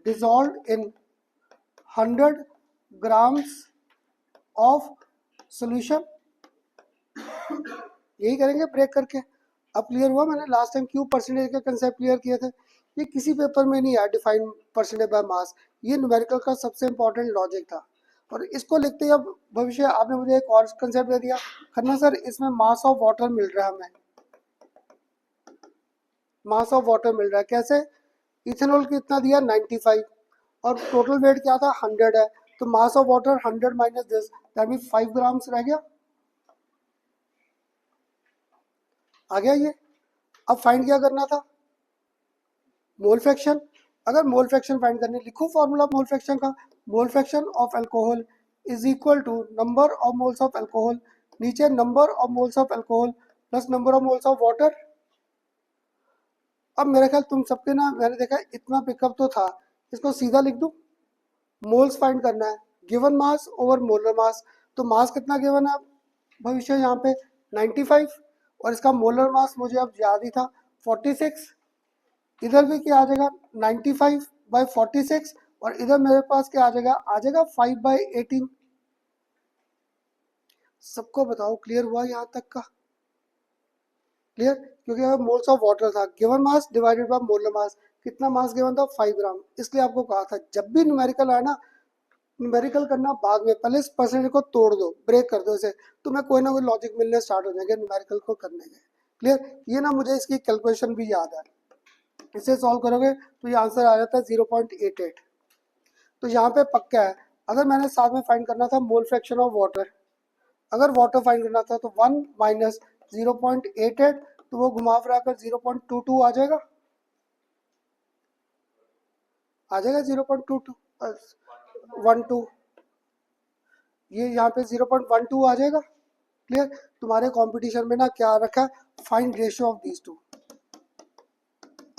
dissolved in 100 grams of solution, यही करेंगे ब्रेक करके। अब क्लियर हुआ, मैंने लास्ट टाइम क्यों परसेंटेज के कंसेप्ट क्लियर किए थे, ये किसी पेपर में नहीं है डिफाइन परसेंटेज बाय मास, ये न्यूमेरिकल का सबसे इंपॉर्टेंट लॉजिक था। और इसको लिखते ही अब भविष्य आपने मुझे एक और कंसेप्ट दे दिया, खन्ना सर इसमें मास ऑफ वाटर मिल रहा है हमें, मास ऑफ वाटर मिल रहा है कैसे, इथेनॉल कितना दिया 95 और टोटल वेट क्या था 100 है, तो मास of water 100 minus this, that mean 5 grams रह गया। आ गया ये। अब फाइंड क्या करना था, मोल फ्रैक्शन। अगर मोल फ्रैक्शन फाइंड करने, लिखो फॉर्मूला मोल फ्रैक्शन का, mole fraction of alcohol is equal to number of moles of alcohol, नीचे number of moles of alcohol plus number of moles of water. अब मेरा ख्याल तुम सबके ना, मैंने देखा इतना पिकअप तो था, इसको सीधा लिख दूं, मोल्स फाइंड करना है, given mass over molar mass. तो मास कितना गिवन है भविष्य यहाँ पे 95, और इसका मोलर मास मुझे अब याद ही था 46। इधर भी क्या आ जाएगा 95/46, और इधर मेरे पास क्या आ जाएगा 5/18। सबको बताओ क्लियर हुआ यहाँ तक का? क्लियर, क्योंकि अगर मोल्स ऑफ वाटर था, given mass divided by molar मास, कितना मास गिवन था 5 ग्राम। इसलिए आपको कहा था जब भी न्यूमेरिकल आए ना, न्यूमेरिकल करना बाद में, पहले इस परसेंटेज को तोड़ दो, ब्रेक कर दो इसे, तुम्हें कोई ना कोई लॉजिक मिलने स्टार्ट हो जाएंगे न्यूमेरिकल को करने के। क्लियर, ये ना मुझे इसकी कैलकुलेशन भी याद है, इसे सॉल्व करोगे तो ये आंसर आ जाता है 0.88। तो यहाँ पे पक्का है। अगर मैंने साथ में फाइंड करना था मोल फ्रैक्शन ऑफ वाटर, अगर वाटर फाइंड करना था तो 1 माइनस 0.88, तो वो घुमा फिरा कर 0.22 आ जाएगा, 0.22 12, ये यहाँ पे 0.12 आ जाएगा। क्लियर, तुम्हारे कंपटीशन में ना क्या रखा है, find ratio of these two,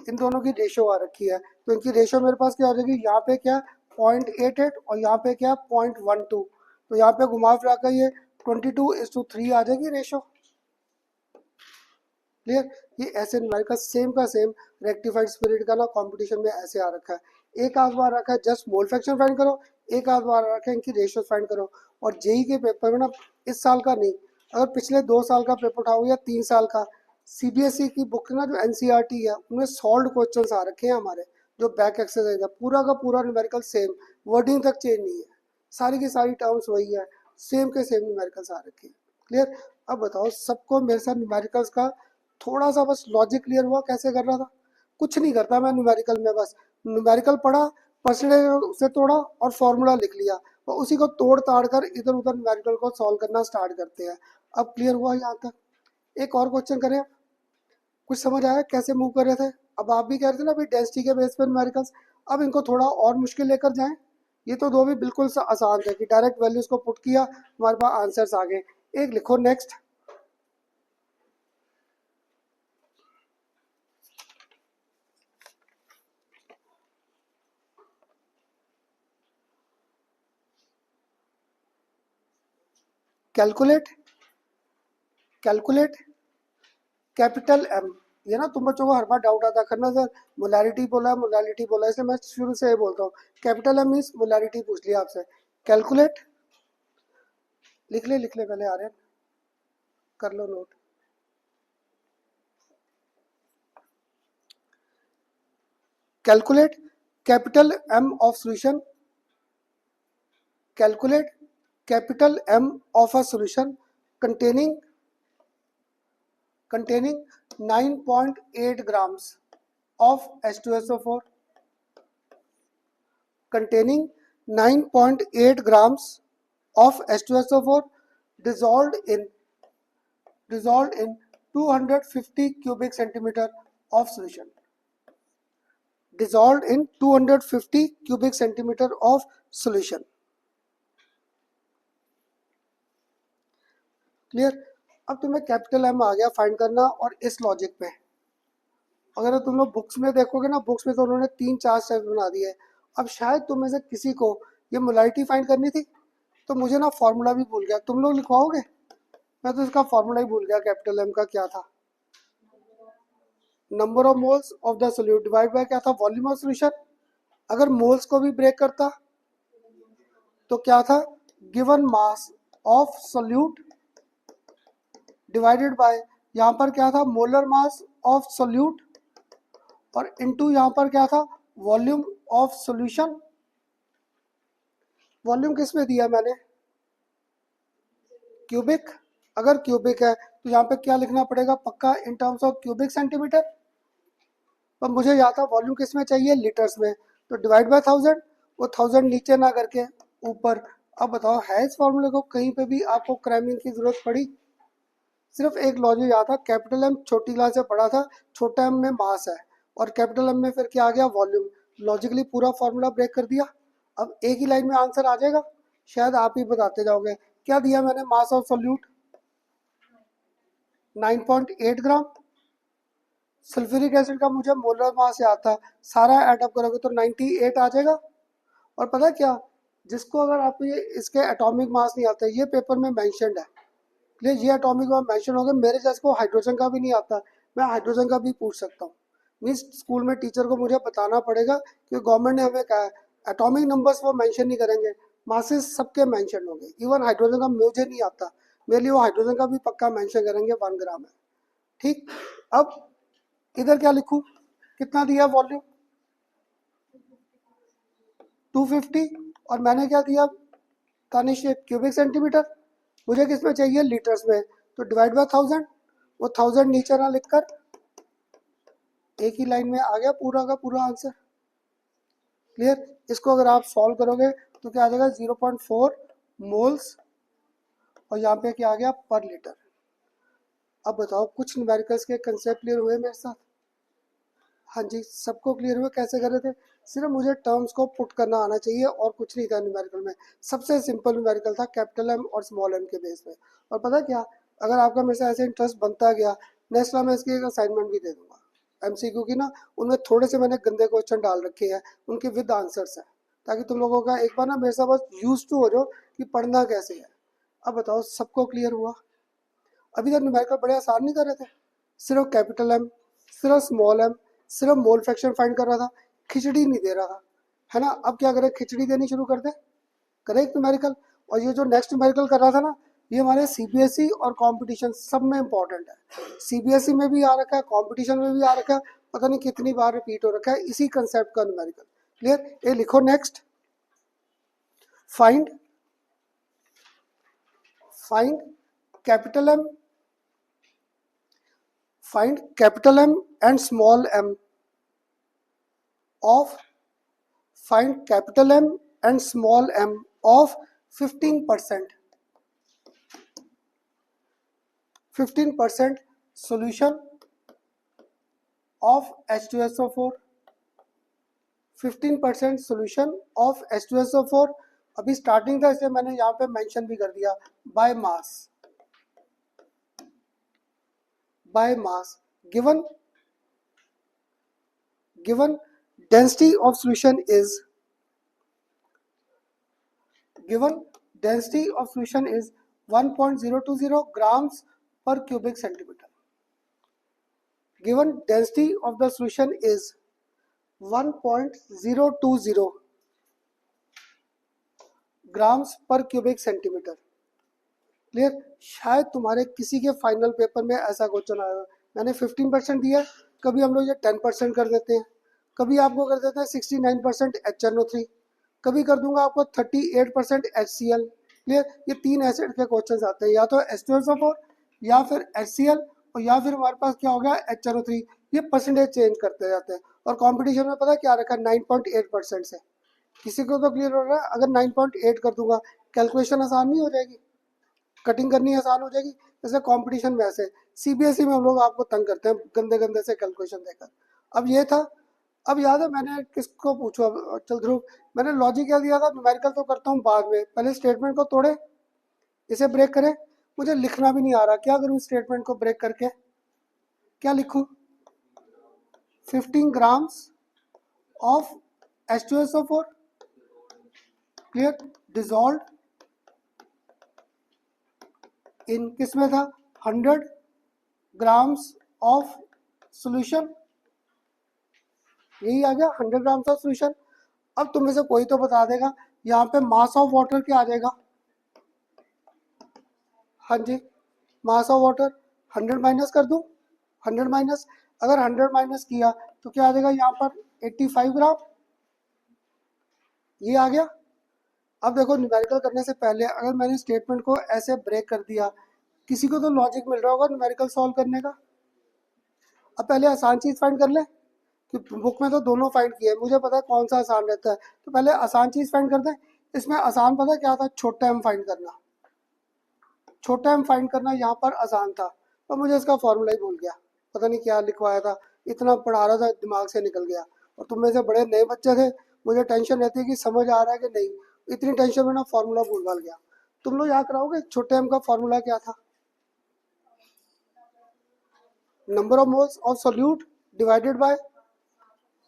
इन दोनों की रेशियो आ रखी है, तो इनकी रेशियो मेरे पास क्या हो जाएगी, यहाँ पे क्या 0.88 और यहाँ पे क्या 0.12, तो यहाँ पे घुमा फिरा कर ये 22:3 आ जाएगी रेशियो। क्लियर, ये ऐसे न्यूमेरिकल सेम का सेम रेक्टिफाइड स्पिरिट का ना कंपटीशन में ऐसे आ रखा है। एक आध बार रखा है जस्ट मोल फ्रैक्शन फाइंड करो, एक आध बार रखा है इनकी रेशियो फाइंड करो। और जेई के पेपर में ना, इस साल का नहीं, अगर पिछले 2 साल का पेपर उठाओ या 3 साल का, सीबीएसई की बुक ना जो एनसीईआरटी है उनमें सॉल्व क्वेश्चंस आ रखे हैं हमारे, जो बैक एक्सरसाइज है, पूरा का पूरा न्यूमेरिकल सेम, वर्डिंग तक चेंज नहीं है, सारी की सारी टर्म्स वही है, सेम के सेम न्यूमेरिकल्स आ रखे हैं। क्लियर, अब बताओ सबको मेरे साथ न्यूमेरिकल्स का थोड़ा सा बस लॉजिक क्लियर हुआ कैसे कर रहा था? कुछ नहीं करता मैं न्यूमेरिकल में, बस न्यूमेरिकल पढ़ा, परसेंटेज से तोड़ा और फॉर्मूला लिख लिया, और उसी को तोड़ ताड़ कर इधर उधर न्यूमेरिकल को सॉल्व करना स्टार्ट करते हैं। अब क्लियर हुआ यहाँ तक? एक और क्वेश्चन करें, कुछ समझ आया कैसे मूव कर रहे थे? अब आप भी कह रहे थे ना अभी डेंसिटी के बेस पर न्यूमेरिकल्स, अब इनको थोड़ा और मुश्किल लेकर जाएं। ये तो दो भी बिल्कुल आसान थे कि डायरेक्ट वैल्यूज को पुट किया, हमारे पास आंसर्स आ गए। एक लिखो नेक्स्ट, कैलकुलेट कैपिटल एम। ये ना तुम बच्चों को हर बार डाउट आता करना, सर मोलैरिटी बोला है, इसलिए मैं शुरू से ही बोलता हूँ कैपिटल एम मीन्स मोलैरिटी पूछ लिया आपसे। कैलकुलेट, लिख ले पहले, आ रहे हैं, कर लो note. Calculate capital M of solution, calculate capital M of a solution containing 9.8 grams of H2SO4, containing 9.8 grams of H2SO4 dissolved in 250 cubic centimeter of solution, dissolved in 250 cubic centimeter of solution। Clear, अब तुम्हें capital M आ गया find करना, और इस logic पे अगर तुम लोग बुक्स में देखोगे ना, बुक्स में तो उन्होंने 3-4 स्टेप्स बना दिए। अब शायद तुम में से किसी को ये मोलैरिटी फाइंड करनी थी, तो मुझे ना फॉर्मूला भी भूल गया, तुम लोग लिखवाओगे? मैं तो इसका फॉर्मूला ही भूल गया, कैपिटल एम का क्या था, number of moles of the solute divide by क्या था, वॉल्यूम ऑफ सॉल्यूशन। अगर मोल्स को भी ब्रेक करता तो क्या था, given mass of solute divided by, यहाँ पर क्या था, मोलर मास ऑफ सोल्यूट, और इनटू यहाँ पर क्या था, वॉल्यूम ऑफ सॉल्यूशन। वॉल्यूम किस में दिया मैंने, क्यूबिक। अगर क्यूबिक है तो यहाँ पे क्या लिखना पड़ेगा पक्का, इन टर्म्स ऑफ क्यूबिक सेंटीमीटर। पर मुझे यहाँ था वॉल्यूम किस में चाहिए, लीटर्स में, तो डिवाइड बाय 1000, वो 1000 नीचे ना करके ऊपर। अब बताओ है इस फॉर्मूले को कहीं पे भी आपको क्रैमिंग की जरूरत पड़ी? सिर्फ एक लॉजिक याद था, कैपिटल एम छोटी क्लास से पढ़ा था, छोटा एम में मास है और कैपिटल एम में फिर क्या आ गया, वॉल्यूम। लॉजिकली पूरा फॉर्मूला ब्रेक कर दिया। अब एक ही लाइन में आंसर आ जाएगा, शायद आप ही बताते जाओगे। क्या दिया मैंने, मास of solute 9.8 gram. Sulphuric acid का मुझे मोलर मास याद था, सारा ऐड अप करोगे तो 98 आ जाएगा। और पता है क्या, जिसको अगर आप ये इसके एटॉमिक मास नहीं आते, ये पेपर में मेंशन्ड है, इसलिए ये एटॉमिक मास मेंशन हो गया। मेरे जैसे को हाइड्रोजन का भी नहीं आता, मैं हाइड्रोजन का भी पूछ सकता हूँ। मीन्स स्कूल में टीचर को मुझे बताना पड़ेगा कि गवर्नमेंट ने हमें कहा है एटॉमिक नंबर्स वो मेंशन नहीं करेंगे, मासेस सबके मेंशन होंगे। इवन हाइड्रोजन का मुझे नहीं आता, मेरे लिए वो हाइड्रोजन का भी पक्का मेंशन करेंगे, 1 ग्राम है। ठीक, अब इधर क्या लिखूं, कितना दिया वॉल्यूम 250, और मैंने क्या दिया तानिश, क्यूबिक सेंटीमीटर। मुझे किस में चाहिए, लीटर्स में, तो डिवाइड बाय 1000। वो 1000 नीचे ना लिखकर एक ही लाइन में आ गया पूरा का पूरा आंसर। क्लियर? इसको अगर आप सॉल्व करोगे तो क्या आ जाएगा, 0.4 मोल्स, और यहाँ पे क्या आ गया, पर लीटर। अब बताओ कुछ न्यूमेरिकल्स के कंसेप्ट क्लियर हुए मेरे साथ? हाँ जी, सबको क्लियर हुआ कैसे कर रहे थे? सिर्फ मुझे टर्म्स को पुट करना आना चाहिए और कुछ नहीं था न्यूमेरिकल में। सबसे सिंपल न्यूमेरिकल था, कैपिटल एम और स्मॉल एम के बेस पे। और पता क्या, अगर आपका मेरे से ऐसे इंटरेस्ट बनता गया, नेक्स्ट टाइम मैं इसकी एक असाइनमेंट भी दे दूंगा एमसीक्यू की ना, उनमें थोड़े से मैंने गंदे क्वेश्चन डाल रखे हैं, उनके विद आंसर्स हैं, ताकि तुम लोगों का एक बार ना मेरे साथ बस यूज टू हो जाओ कि पढ़ना कैसे है। अब बताओ सबको क्लियर हुआ? अभी तक न्यूमेरिकल बड़े आसान नहीं कर रहे थे, सिर्फ कैपिटल एम, सिर्फ स्मॉल एम, सिर्फ मोल फ्रैक्शन फाइंड कर रहा था, खिचड़ी नहीं दे रहा था, है ना? अब क्या करें, खिचड़ी देनी शुरू कर दे, करेक्ट न्यूमेरिकल। और ये जो नेक्स्ट न्यूमेरिकल कर रहा था ना, ये हमारे सीबीएसई और कंपटीशन सब में इंपॉर्टेंट है। सीबीएसई में भी आ रखा है, कंपटीशन में भी आ रखा है, पता नहीं कितनी बार रिपीट हो रखा है इसी कंसेप्ट का न्यूमेरिकल। क्लियर? ये लिखो next, find find capital M, find capital M and small m of find capital M and small m of 15%, 15% solution of H2SO4, 15% solution of H2SO4। अभी स्टार्टिंग था इसलिए मैंने यहाँ पे मेंशन भी कर दिया, by mass, by mass, given density of solution is, given density of solution is 1.020 grams per cubic centimeter, given density of the solution is 1.020 grams पर क्यूबिक सेंटीमीटर। क्लियर? शायद तुम्हारे किसी के फाइनल पेपर में ऐसा क्वेश्चन आएगा। मैंने 15% दिया, कभी हम लोग ये 10% कर देते हैं, कभी आपको कर देते हैं 69% HNO3, कभी कर दूंगा आपको 38% HCl। क्लियर? ये 3 एसिड के क्वेश्चन आते हैं, या तो H2SO4 या फिर HCl, और या फिर हमारे पास क्या हो गया, HNO3। ये परसेंटेज चेंज करते जाते हैं। और कॉम्पिटिशन में पता क्या रखा, 9.8% से। किसी को तो क्लियर हो रहा है? अगर 9.8 कर दूंगा, कैलकुलेशन आसान नहीं हो जाएगी, कटिंग करनी आसान हो जाएगी। जैसे कंपटीशन में, ऐसे सीबीएसई में हम लोग आपको तंग करते हैं गंदे गंदे से कैलकुलेशन देकर। अब ये था, अब याद है मैंने किसको पूछा, चल ध्रुव, मैंने लॉजिक क्या दिया था, न्यूमेरिकल तो करता हूँ बाद में, पहले स्टेटमेंट को तोड़े, इसे ब्रेक करें। मुझे लिखना भी नहीं आ रहा, क्या करूँ स्टेटमेंट को ब्रेक करके, क्या लिखूँ, 15 grams of H2SO4, clear, dissolve in, किस में था, 100 ग्राम्स ऑफ सॉल्यूशन, यही आ गया 100 ग्राम्स ऑफ सॉल्यूशन। अब तुम में से कोई तो बता देगा यहाँ पे मास ऑफ वाटर क्या आ जाएगा। हाँ जी, मास ऑफ वाटर 100 माइनस कर दूं, 100 माइनस, अगर 100 माइनस किया तो क्या आ जाएगा यहाँ पर 85 ग्राम, ये आ गया। अब देखो न्यूमेरिकल करने से पहले अगर मैंने स्टेटमेंट को ऐसे ब्रेक कर दिया, किसी को तो लॉजिक मिल रहा होगा न्यूमेरिकल सॉल्व करने का। अब पहले आसान चीज़ फाइंड कर ले, कि बुक में तो दोनों फाइंड किए, मुझे पता है कौन सा आसान रहता है, तो पहले आसान चीज़ फाइंड कर दें। इसमें आसान पता क्या था, छोटा एम फाइंड करना। छोटा एम फाइंड करना यहाँ पर आसान था, पर मुझे इसका फॉर्मूला ही भूल गया, पता नहीं क्या लिखवाया था, इतना पढ़ा रहा था दिमाग से निकल गया। और तुम में से बड़े नए बच्चे थे, मुझे टेंशन रहती है कि समझ आ रहा है कि नहीं, इतनी टेंशन में ना फॉर्मूला भूल भाल गया। तुम लोग याद कराओगे छोटे एम का फॉर्मूला क्या था? Number of moles of solute divided by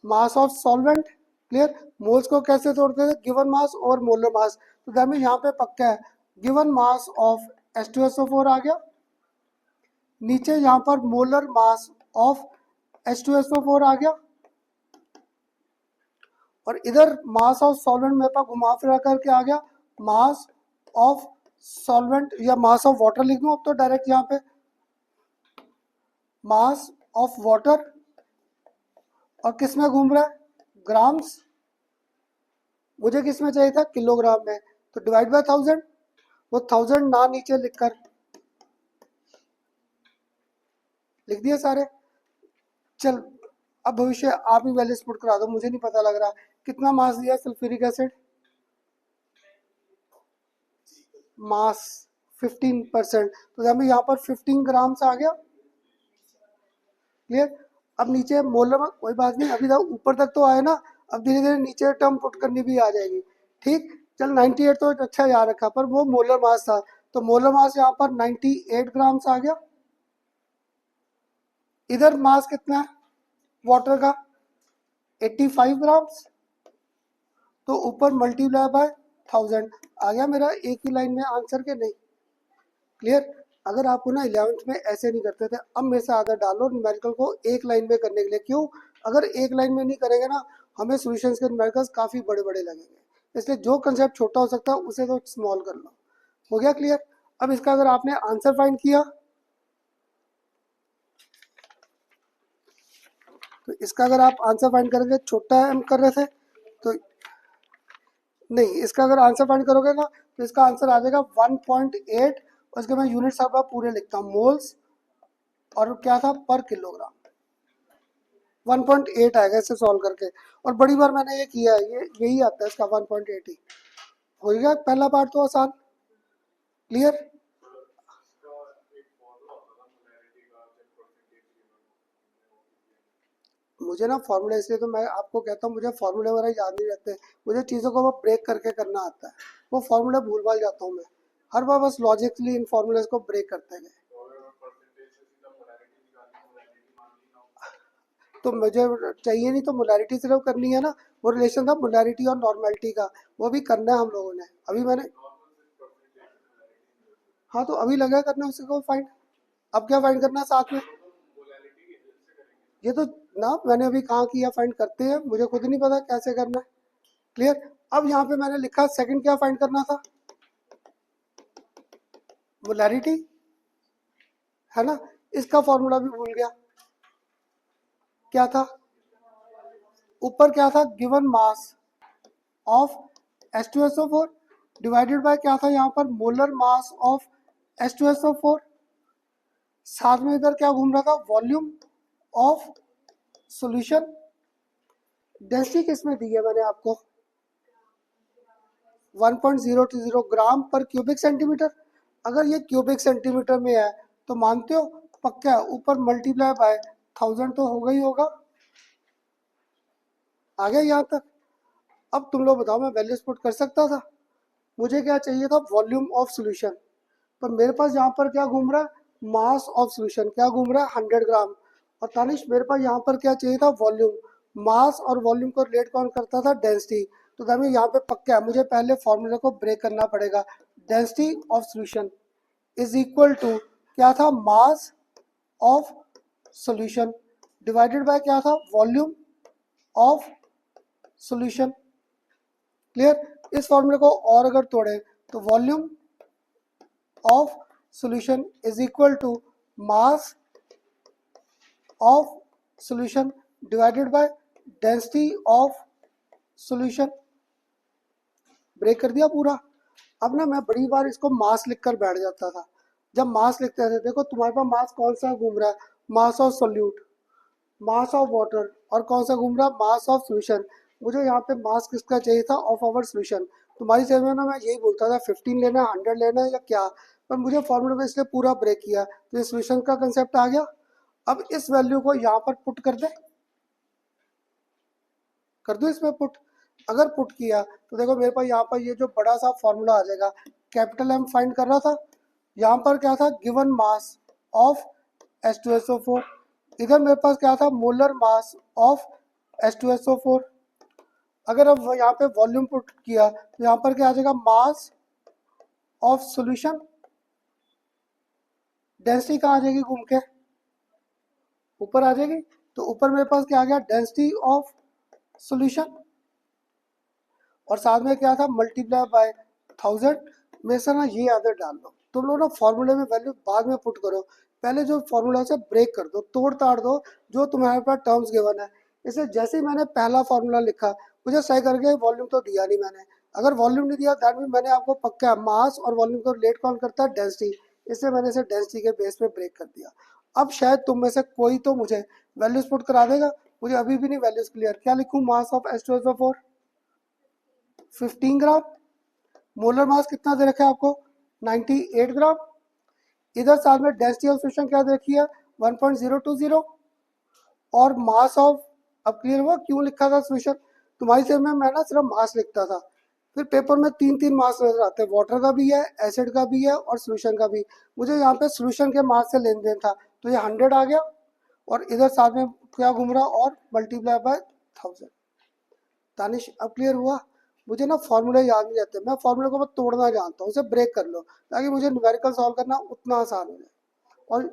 mass of solvent. Clear? Moles को कैसे तोड़ते थे? गिवन मास और मोलर मास। तो दैट मीन यहाँ पे पक्का है गिवन मास ऑफ H2SO4 आ गया, नीचे यहाँ पर मोलर मास ऑफ H2SO4 आ गया, और इधर मास ऑफ सॉल्वेंट मेरे पास घुमा फिरा करके आ गया मास ऑफ सॉल्वेंट, या मास ऑफ वाटर लिख दूं अब तो डायरेक्ट यहाँ पे, मास ऑफ वाटर, और किस में घूम रहा है? ग्राम्स। मुझे किस में चाहिए था? किलोग्राम में। तो डिवाइड बाय 1000, वो 1000 ना नीचे लिखकर लिख दिए सारे। चल अब भविष्य आप ही वैल्यूज पुट करा दो, मुझे नहीं पता लग रहा कितना मास दिया सल्फ्यूरिक एसिड। मास 15%, तो हमें यहाँ पर 15 ग्राम्स आ गया। क्लियर? अब नीचे मोलर में कोई बात नहीं, अभी तक ऊपर तक तो आए ना, अब धीरे धीरे नीचे टर्म पुट करनी भी आ जाएगी। ठीक, चल 98 तो अच्छा याद रखा, पर वो मोलर मास था, तो मोलर मास यहाँ पर 98 ग्राम्स आ गया। इधर मास कितना है वाटर का? 85 ग्राम्स, तो ऊपर मल्टीप्लाई बाय 1000 आ गया मेरा एक ही लाइन में आंसर के नहीं। क्लियर? अगर आपको ना 11th में ऐसे नहीं करते थे, अब मेरे से आदत डालो न्यूमेरिकल को एक लाइन में करने के लिए। क्यों? अगर एक लाइन में नहीं करेंगे ना, हमें सॉल्यूशंस के न्यूमेरिकल्स काफ़ी बड़े बड़े लगेंगे, इसलिए जो कंसेप्ट छोटा हो सकता है उसे तो स्मॉल कर लो। हो गया क्लियर? अब इसका अगर आपने आंसर फाइंड किया, तो इसका अगर आप आंसर फाइंड करेंगे, छोटा एम कर रहे थे तो नहीं, इसका अगर आंसर फाइंड करोगे ना, तो इसका आंसर आ जाएगा 1.8, और इसके मैं यूनिट्स आपका पूरे लिखता हूँ, मोल्स, और क्या था? पर किलोग्राम। 1.8 आएगा इसे सॉल्व करके, और बड़ी बार मैंने ये किया है, ये यही आता है इसका 1.8 ही। हो गया पहला पार्ट तो आसान। क्लियर? मुझे ना फार्मूला, इसलिए तो मैं आपको कहता हूँ मुझे फार्मूले वगैरह याद नहीं रहते, मुझे चीज़ों को वो ब्रेक करके करना आता है, वो फार्मूला भूल भाल जाता हूँ मैं हर बार, बस लॉजिकली इन फार्मूलेज को ब्रेक करते गए। तो मुझे चाहिए नहीं तो मोलैरिटी सिर्फ करनी है ना, वो रिलेशन था मोलैरिटी और नॉर्मेलिटी का, वो भी करना है हम लोगों ने, अभी मैंने, हाँ तो अभी लगा करना उसी को फाइंड। अब क्या फाइंड करना है साथ में? ये तो ना मैंने अभी कहाँ किया, फाइंड करते हैं, मुझे खुद नहीं पता कैसे करना है। क्लियर? अब यहाँ पे मैंने लिखा सेकंड क्या फाइंड करना था? मोलैरिटी, है ना? इसका फॉर्मूला भी भूल गया, क्या था ऊपर? क्या था? Given mass of H2SO4 divided by क्या था यहाँ पर? Molar mass of H2SO4। साथ में इधर क्या घूम रहा था? Volume of solution. डेंसिटी किस में दी है मैंने आपको? 1.020 ग्राम पर क्यूबिक सेंटीमीटर। अगर ये क्यूबिक सेंटीमीटर में है तो मानते हो पक्का है, ऊपर मल्टीप्लाई बाय 1000 तो होगा ही होगा। आ गया यहाँ तक? अब तुम लोग बताओ, मैं वैल्यूज पुट कर सकता था? मुझे क्या चाहिए था? वॉल्यूम ऑफ सॉल्यूशन, पर मेरे पास यहाँ पर क्या घूम रहा है? Mass of solution. क्या घूम रहा है? 100 ग्राम। और तानिश मेरे पास यहाँ पर क्या चाहिए था? वॉल्यूम। मास और वॉल्यूम को रिलेट कौन करता था? डेंसिटी। तो हमें यहाँ पे पक्का है, मुझे पहले फॉर्मूले को ब्रेक करना पड़ेगा। Density of solution is equal to क्या था? Mass of solution divided by क्या था? Volume of solution. क्लियर? इस फॉर्मूले को और अगर तोड़े तो volume of solution is equal to mass of solution divided by density of solution। Break कर दिया पूरा। अब ना मैं बड़ी बार इसको मास लिखकर बैठ जाता था। जब मास लिखते थे, देखो तुम्हारे पास मास कौन सा घूम रहा है? Mass of solute, mass of water, और कौन सा घूम रहा है? Mass of solution. मुझे यहाँ पे मास किसका चाहिए था? Of our solution. तुम्हारी जगह में ना मैं यही बोलता था 15 लेना है, 100 लेना है या क्या, पर मुझे फॉर्मूले में इसलिए पूरा ब्रेक किया, तो ये सोल्यूशन का कंसेप्ट आ गया। अब इस वैल्यू को यहाँ पर पुट कर दो इसमें पुट। अगर पुट किया तो देखो मेरे पास यहाँ पर ये जो बड़ा सा फॉर्मूला आ जाएगा, कैपिटल एम फाइंड कर रहा था, यहाँ पर क्या था, गिवन मास ऑफ H2SO4, इधर मेरे पास क्या था, मोलर मास ऑफ H2SO4। अगर अब यहाँ पे वॉल्यूम पुट किया तो यहाँ पर क्या आ जाएगा, मास ऑफ सॉल्यूशन, डेंसिटी कहाँ आ जाएगी, घूम के ऊपर आ जाएगी, तो ऊपर मेरे पास क्या आ गया, डेंसिटी ऑफ सॉल्यूशन, और साथ में क्या था, मल्टीप्लाई बाय 1000। मेरे से ना ये आदत डाल लो, तुम लोग ना फॉर्मूले में वैल्यू बाद में पुट करो, पहले जो फॉर्मूला से ब्रेक कर दो, तोड़ ताड़ दो जो तुम्हारे पास टर्म्स गिवन है। इसे जैसे ही मैंने पहला फॉर्मूला लिखा, मुझे सही करके वॉल्यूम तो दिया नहीं मैंने, अगर वॉल्यूम नहीं दिया दैट मीन मैंने आपको पक्का मास और वॉल्यूम को रिलेट कौन करता है, डेंसिटी, इससे मैंने इसे डेंसिटी के बेस पे ब्रेक कर दिया। अब शायद तुम में से कोई तो मुझे वैल्यूज पुट करा देगा, मुझे अभी भी नहीं वैल्यूज क्लियर, क्या लिखूं, mass of H2SO4 15 gram, molar mass कितना दे रखा है आपको, 98 ग्राम, इधर साथ में डेंसिटी ऑफ सॉल्यूशन क्या दे रखी है, 1.020, और मास ऑफ, अब क्लियर हुआ क्यों लिखा था सॉल्यूशन, तुम्हारी सेम में मैं ना सिर्फ मास लिखता था, फिर पेपर में 3 मास नजर आते हैं, वाटर का भी है, एसिड का भी है और सॉल्यूशन का भी, मुझे यहाँ पे सॉल्यूशन के मास से लेन देन था, तो ये 100 आ गया, और इधर साथ में क्या घूम रहा, और मल्टीप्लाई बाय 1000। तानिश अब क्लियर हुआ, मुझे ना फॉर्मूले याद नहीं रहते, मैं फॉर्मूले को मैं तोड़ना जानता हूँ, उसे ब्रेक कर लो ताकि मुझे न्यूमेरिकल सॉल्व करना उतना आसान हो जाए।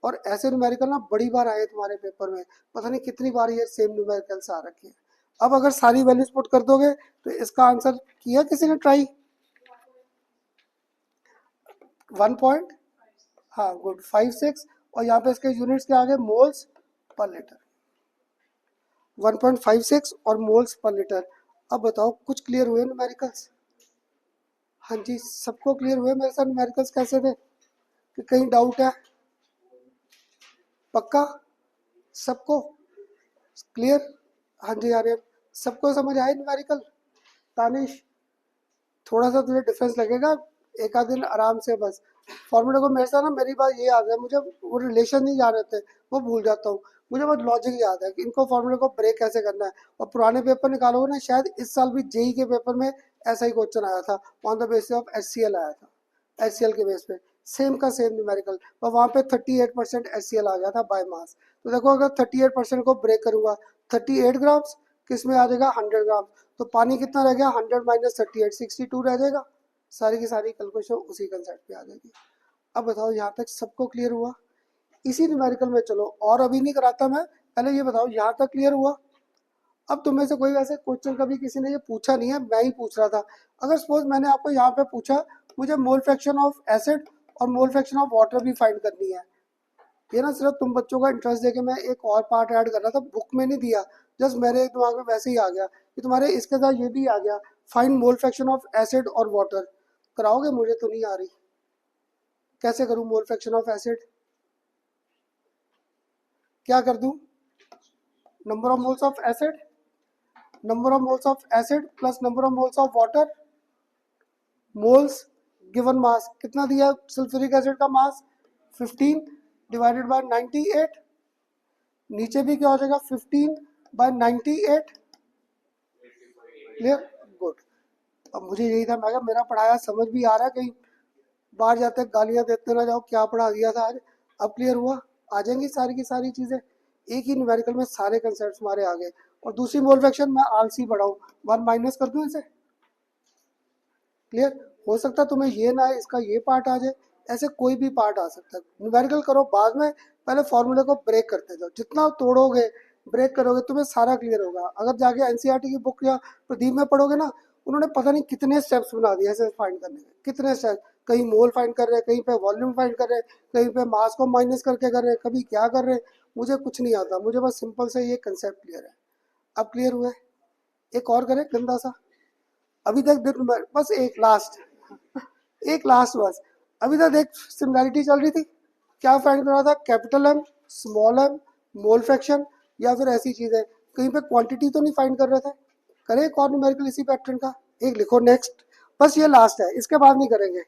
और ऐसे न्यूमेरिकल ना बड़ी बार आए तुम्हारे पेपर में, पता नहीं कितनी बार ये सेम न्यूमेरिकल्स आ रखे हैं। अब अगर सारी वैल्यूज पुट कर दोगे तो इसका आंसर किया किसी ने ट्राई, 1 पॉइंट, हाँ गुड, 56, और यहाँ पे इसके यूनिट्स क्या आ गए, मोल्स पर लीटर, 1.56 और मोल्स पर लीटर। अब बताओ कुछ क्लियर हुए न्यूमेरिकल्स, हाँ जी सबको क्लियर हुए मेरे साथ न्यूमेरिकल्स कैसे थे, कि कहीं डाउट है, पक्का सबको क्लियर, हाँ जी आर्यन सबको समझ आए न्यूमेरिकल, तानिश थोड़ा सा तुझे डिफरेंस लगेगा, एक आध दिन आराम से बस फॉर्मूले को, मेरे साथ ना मेरी बात ये याद है, मुझे वो रिलेशन नहीं याद रहते, वो भूल जाता हूँ, मुझे बस लॉजिक याद है कि इनको फॉर्मूले को ब्रेक कैसे करना है, और पुराने पेपर निकालोगे ना, शायद इस साल भी जेई के पेपर में ऐसा ही क्वेश्चन आया था, on the basis of HCl आया था, HCl के बेस पे सेम का सेम न्यूमेरिकल, पर वहाँ पे 38% HCl आ गया था बाय मास। तो देखो अगर 38% को ब्रेक करूंगा, 38 ग्राम्स किस में आ जाएगा, 100 ग्राम, तो पानी कितना रह गया, 100 माइनस 38, 62 रह जाएगा, सारी की सारी कैलकुलेशन उसी कंसेप्ट पे आ जाएगी। अब बताओ यहाँ तक सबको क्लियर हुआ, इसी न्यूमेरिकल में चलो, और अभी नहीं कराता मैं, पहले ये बताओ यहाँ तक क्लियर हुआ। अब तुम में से कोई वैसे क्वेश्चन कभी किसी ने ये पूछा नहीं है, मैं ही पूछ रहा था, अगर सपोज मैंने आपको यहाँ पे पूछा, मुझे मोल फ्रैक्शन ऑफ एसिड और मोल फ्रैक्शन ऑफ वाटर भी फाइंड करनी है, ये ना सिर्फ तुम बच्चों का इंटरेस्ट देके मैं एक और पार्ट ऐड कर रहा था, बुक में नहीं दिया, जस्ट मेरे दिमाग में वैसे ही आ गया कि तुम्हारे इसके साथ ये भी आ गया, find mole fraction of acid और वाटर, कराओगे, मुझे तो नहीं आ रही, कैसे करूं मोल फ्रैक्शन ऑफ एसिड, क्या कर दूं, number of moles of acid, number of moles of acid plus number of moles of water, moles given mass कितना दिया सल्फ्यूरिक एसिड का मास 15 डिवाइडेड बाय 98, नीचे भी क्या हो जाएगा 15 बाय 98, क्लियर, गुड। अब मुझे यही था, मैं मेरा पढ़ाया समझ भी आ रहा है, कहीं बाहर जाते गालियां देते ना जाओ क्या पढ़ा दिया था आज। अब क्लियर हुआ, आ जाएंगी सारी की सारी चीजें, एक ही न्यूमेरिकल में सारे कंसेप्ट हमारे आ गए। और दूसरी मोल फ्रैक्शन मैं आलसी बढ़ाऊं, 1 माइनस कर दूं इसे, क्लियर, हो सकता है तुम्हें ये ना है इसका ये पार्ट आ जाए, ऐसे कोई भी पार्ट आ सकता है, न्यूमेरिकल करो बाद में, पहले फॉर्मूले को ब्रेक करते जाओ, जितना तोड़ोगे ब्रेक करोगे तुम्हें सारा क्लियर होगा। अगर जाके एनसीईआरटी की बुक या प्रदीप में पढ़ोगे ना, उन्होंने पता नहीं कितने स्टेप्स बना दिए ऐसे फाइंड करने के, कितने स्टेप्स, कहीं मोल फाइंड कर रहे हैं, कहीं पे वॉल्यूम फाइंड कर रहे हैं, कहीं पे मास को माइनस करके कर रहे हैं, कभी क्या कर रहे हैं, मुझे कुछ नहीं आता, मुझे बस सिंपल से ये कंसेप्ट क्लियर है। अब क्लियर हुए, एक और करें गंदा सा, अभी तक देख बस एक लास्ट, एक लास्ट बस, अभी तक देख सिमिलैरिटी चल रही थी, क्या फाइंड कर रहा था, capital M, small M, mole fraction, या फिर ऐसी चीजें, कहीं पे क्वांटिटी तो नहीं फाइंड कर रहे थे, करें एक और न्यूमेरिकल इसी पैटर्न का, एक लिखो नेक्स्ट, बस ये लास्ट है, इसके बाद नहीं करेंगे।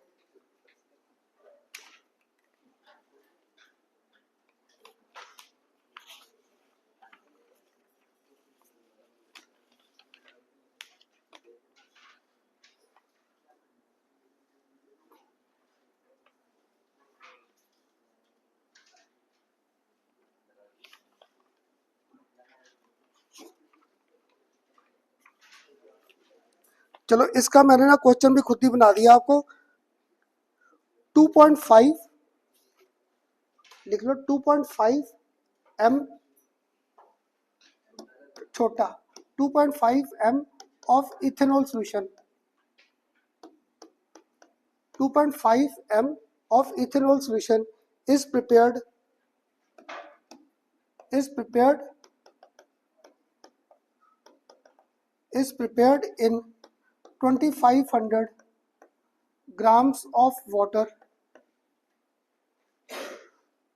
चलो इसका मैंने ना क्वेश्चन भी खुद ही बना दिया आपको। 2.5 लिख लो, 2.5 एम छोटा, 2.5 M of ethanol solution, 2.5 M of ethanol solution is prepared is prepared is prepared in 2500 grams of water.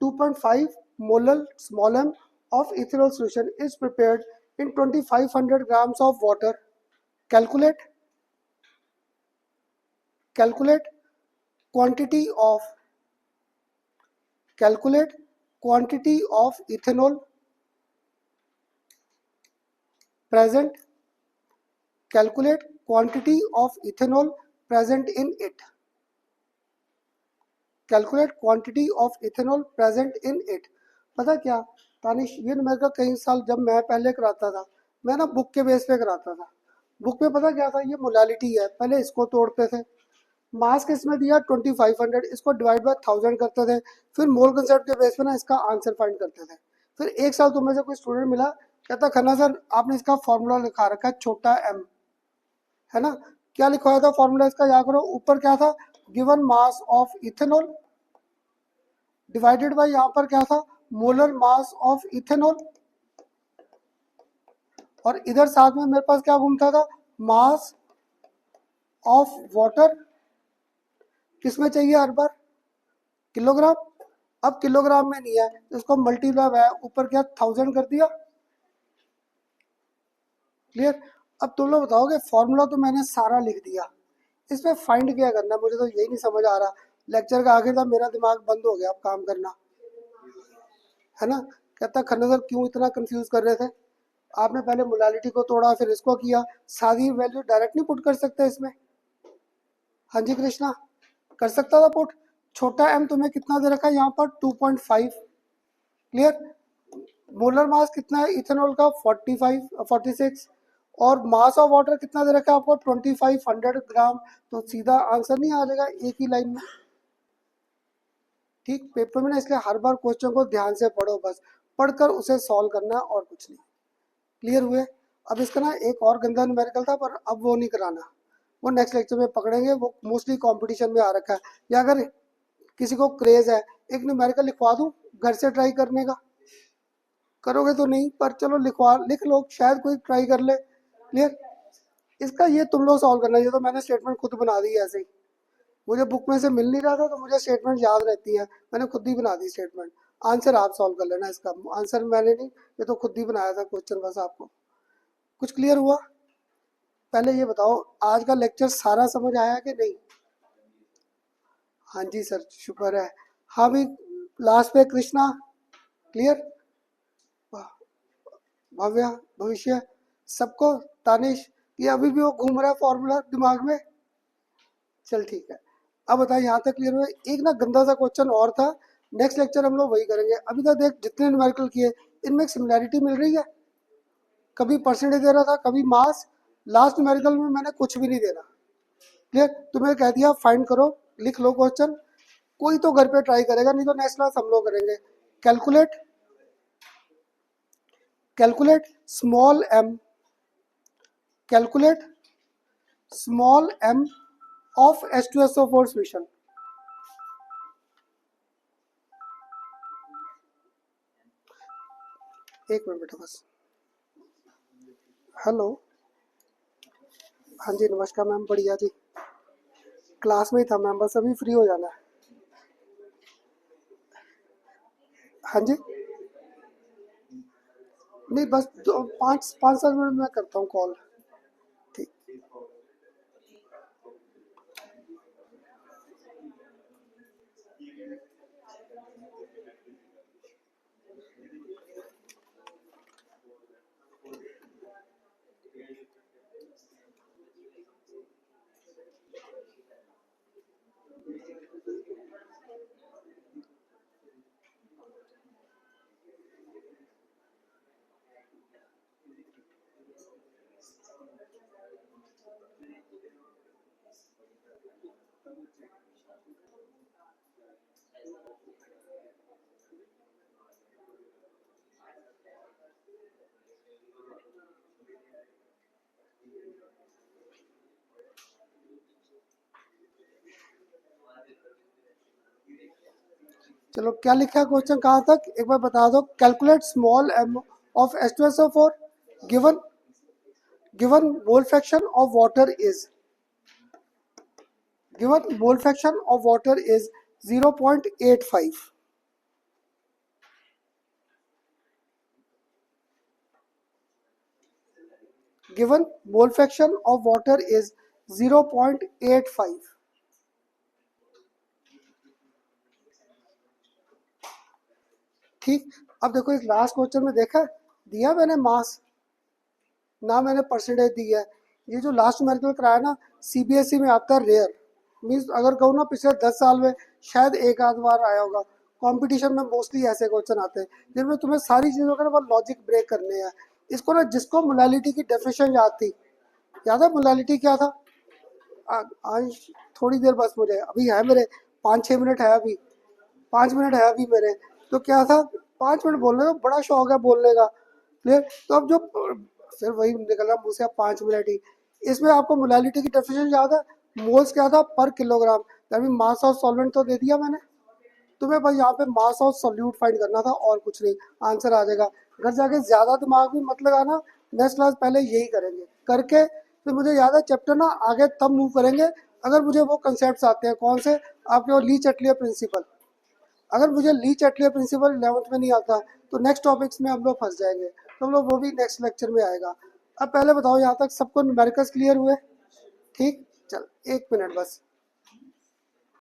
2.5 molar small m of ethanol solution is prepared in 2500 grams of water. Calculate quantity of ethanol present. Calculate quantity of ethanol present in it. Calculate quantity of ethanol present in it. पता क्या तानिश, ये मेरे को कई साल जब मैं पहले कराता था, मैं ना बुक के बेस पे कराता था। बुक में पता क्या था, ये मोलालिटी है, पहले इसको तोड़ते थे, मास किसमें दिया 2500, इसको डिवाइड बाय 1000 करते थे, फिर मोल कंसेप्ट के बेस पे ना इसका आंसर फाइंड करते थे। फिर एक साल तुम्हें से कोई स्टूडेंट मिला, कहता खन्ना सर आपने इसका फॉर्मूला लिखा रखा है छोटा m, है ना, क्या लिखवाया था फॉर्मूला इसका, याद करो, ऊपर क्या था, given mass of ethanol divided by यहाँ पर क्या था, मोलर मास ऑफ इथेनॉल, और इधर साथ में मेरे पास क्या घूमता था, मास ऑफ वाटर, किसमें चाहिए हर बार, किलोग्राम। अब किलोग्राम में नहीं है, इसको मल्टीप्लाई है, ऊपर क्या 1000 कर दिया। क्लियर। अब तुम लोग बताओगे, फॉर्मूला तो मैंने सारा लिख दिया, इसमें फाइंड क्या करना है, मुझे तो यही नहीं समझ आ रहा। लेक्चर का आगे था, मेरा दिमाग बंद हो गया अब काम करना, है ना। कहता खन्ना सर क्यों इतना कंफ्यूज कर रहे थे, आपने पहले मोलालिटी को तोड़ा फिर इसको किया, सारी वैल्यू डायरेक्ट नहीं पुट कर सकते इसमें। हाँ जी कृष्णा, कर सकता था पुट। छोटा m तुम्हें कितना दे रखा है यहाँ पर 2.5। क्लियर। मोलर मास कितना है इथेनॉल का 46, और मास ऑफ वाटर कितना दे रखा है आपको 2500 ग्राम। तो सीधा आंसर नहीं आ जाएगा एक ही लाइन में। ठीक, पेपर में ना, इसलिए हर बार क्वेश्चन को ध्यान से पढ़ो, बस पढ़कर उसे सॉल्व करना और कुछ नहीं। क्लियर हुए। अब इसका ना एक और गंदा न्यूमेरिकल था, पर अब वो नहीं कराना, वो नेक्स्ट लेक्चर में पकड़ेंगे, वो मोस्टली कंपटीशन में आ रखा है। या अगर किसी को क्रेज है, एक न्यूमेरिकल लिखवा दूं घर से ट्राई करने का, करोगे तो नहीं, पर चलो लिख लो, शायद कोई ट्राई कर ले। क्लियर। इसका ये तुम लोग सॉल्व करना, ये तो मैंने स्टेटमेंट खुद बना दी है ऐसे ही, मुझे बुक में से मिल नहीं रहा था तो मुझे स्टेटमेंट याद रहती है, मैंने खुद ही बना दी स्टेटमेंट। आंसर आप सॉल्व कर लेना इसका, आंसर मैंने नहीं, ये तो खुद ही बनाया था क्वेश्चन, बस आपको कुछ क्लियर हुआ। पहले ये बताओ आज का लेक्चर सारा समझ आया कि नहीं। हाँ जी सर, शुक्र है। हाँ भी, लास्ट पे कृष्णा क्लियर, भव्य भविष्य सबको, तानिश ये अभी भी वो घूम रहा है फॉर्मूला दिमाग में। चल ठीक है, अब बताइए यहाँ तक क्लियर हुआ। एक ना गंदा सा क्वेश्चन और था, नेक्स्ट लेक्चर हम लोग वही करेंगे। अभी तक देख जितने न्यूमेरिकल किए, इनमें एक सिमिलैरिटी मिल रही है, कभी परसेंटेज दे रहा था, कभी मास, लास्ट न्यूमेरिकल में मैंने कुछ भी नहीं देना। क्लियर। तुम्हें कह दिया फाइंड करो, लिख लो क्वेश्चन, कोई तो घर पे ट्राई करेगा, नहीं तो नेक्स्ट क्लास हम लोग करेंगे। Calculate calculate small m calculate small m of H2SO4 solution. एक मिनट बेटा बस। हेलो, हाँ जी नमस्कार मैम, बढ़िया जी, क्लास में ही था मैम, बस अभी फ्री हो जाना है। हाँ जी, नहीं बस 5-7 मिनट में करता हूँ कॉल। ठीक। चलो क्या लिखा है क्वेश्चन कहाँ तक एक बार बता दो। Calculate small M of H2SO4 given given mole fraction of water is given mole fraction of water is 0.85। Given mole fraction of water is 0.85। ठीक, अब देखो इस लास्ट क्वेश्चन में देखा दिया मैंने मास ना मैंने परसेंटेज दी है। ये जो लास्ट न्यूमेरिकल कराया ना सीबीएसई में आता है रेयर, मीन्स अगर कहूँ ना पिछले 10 साल में शायद एक आध बार आया होगा। कंपटीशन में मोस्टली ऐसे क्वेश्चन आते हैं जिनमें तुम्हें सारी चीज़ों का ना वो लॉजिक ब्रेक करने हैं। इसको ना जिसको मोलालिटी की डेफिनेशन याद थी, याद है मोलालिटी क्या था? आज थोड़ी देर बस मुझे अभी है मेरे 5-6 मिनट है अभी, 5 मिनट है अभी मेरे। तो क्या था 5 मिनट बोलने का बड़ा शौक है बोलने का, क्लियर। तो अब जो फिर वही निकल रहा मुझसे अब 5 मिनट ही। इसमें आपको मोलालिटी की डेफिनेशन याद है? मोल्स क्या था पर किलोग्राम, यानी मास ऑफ सॉल्वेंट तो दे दिया मैंने तुम्हें भाई, यहाँ पे मास ऑफ सोल्यूट फाइंड करना था और कुछ नहीं, आंसर आ जाएगा। घर जाके ज्यादा दिमाग भी मत लगाना, नेक्स्ट क्लास पहले यही करेंगे करके फिर मुझे याद है चैप्टर ना आगे तब मूव करेंगे अगर मुझे वो कंसेप्ट आते हैं। कौन से? आपके वो ली चटलियर प्रिंसिपल। अगर मुझे ली चटलियर प्रिंसिपल 11th में नहीं आता तो नेक्स्ट टॉपिक्स में हम लोग फंस जाएंगे, तो हम लोग वो भी नेक्स्ट लेक्चर में आएगा। अब पहले बताओ यहाँ तक सबको न्यूमेरिकल्स क्लियर हुए? ठीक, चल 1 मिनट बस।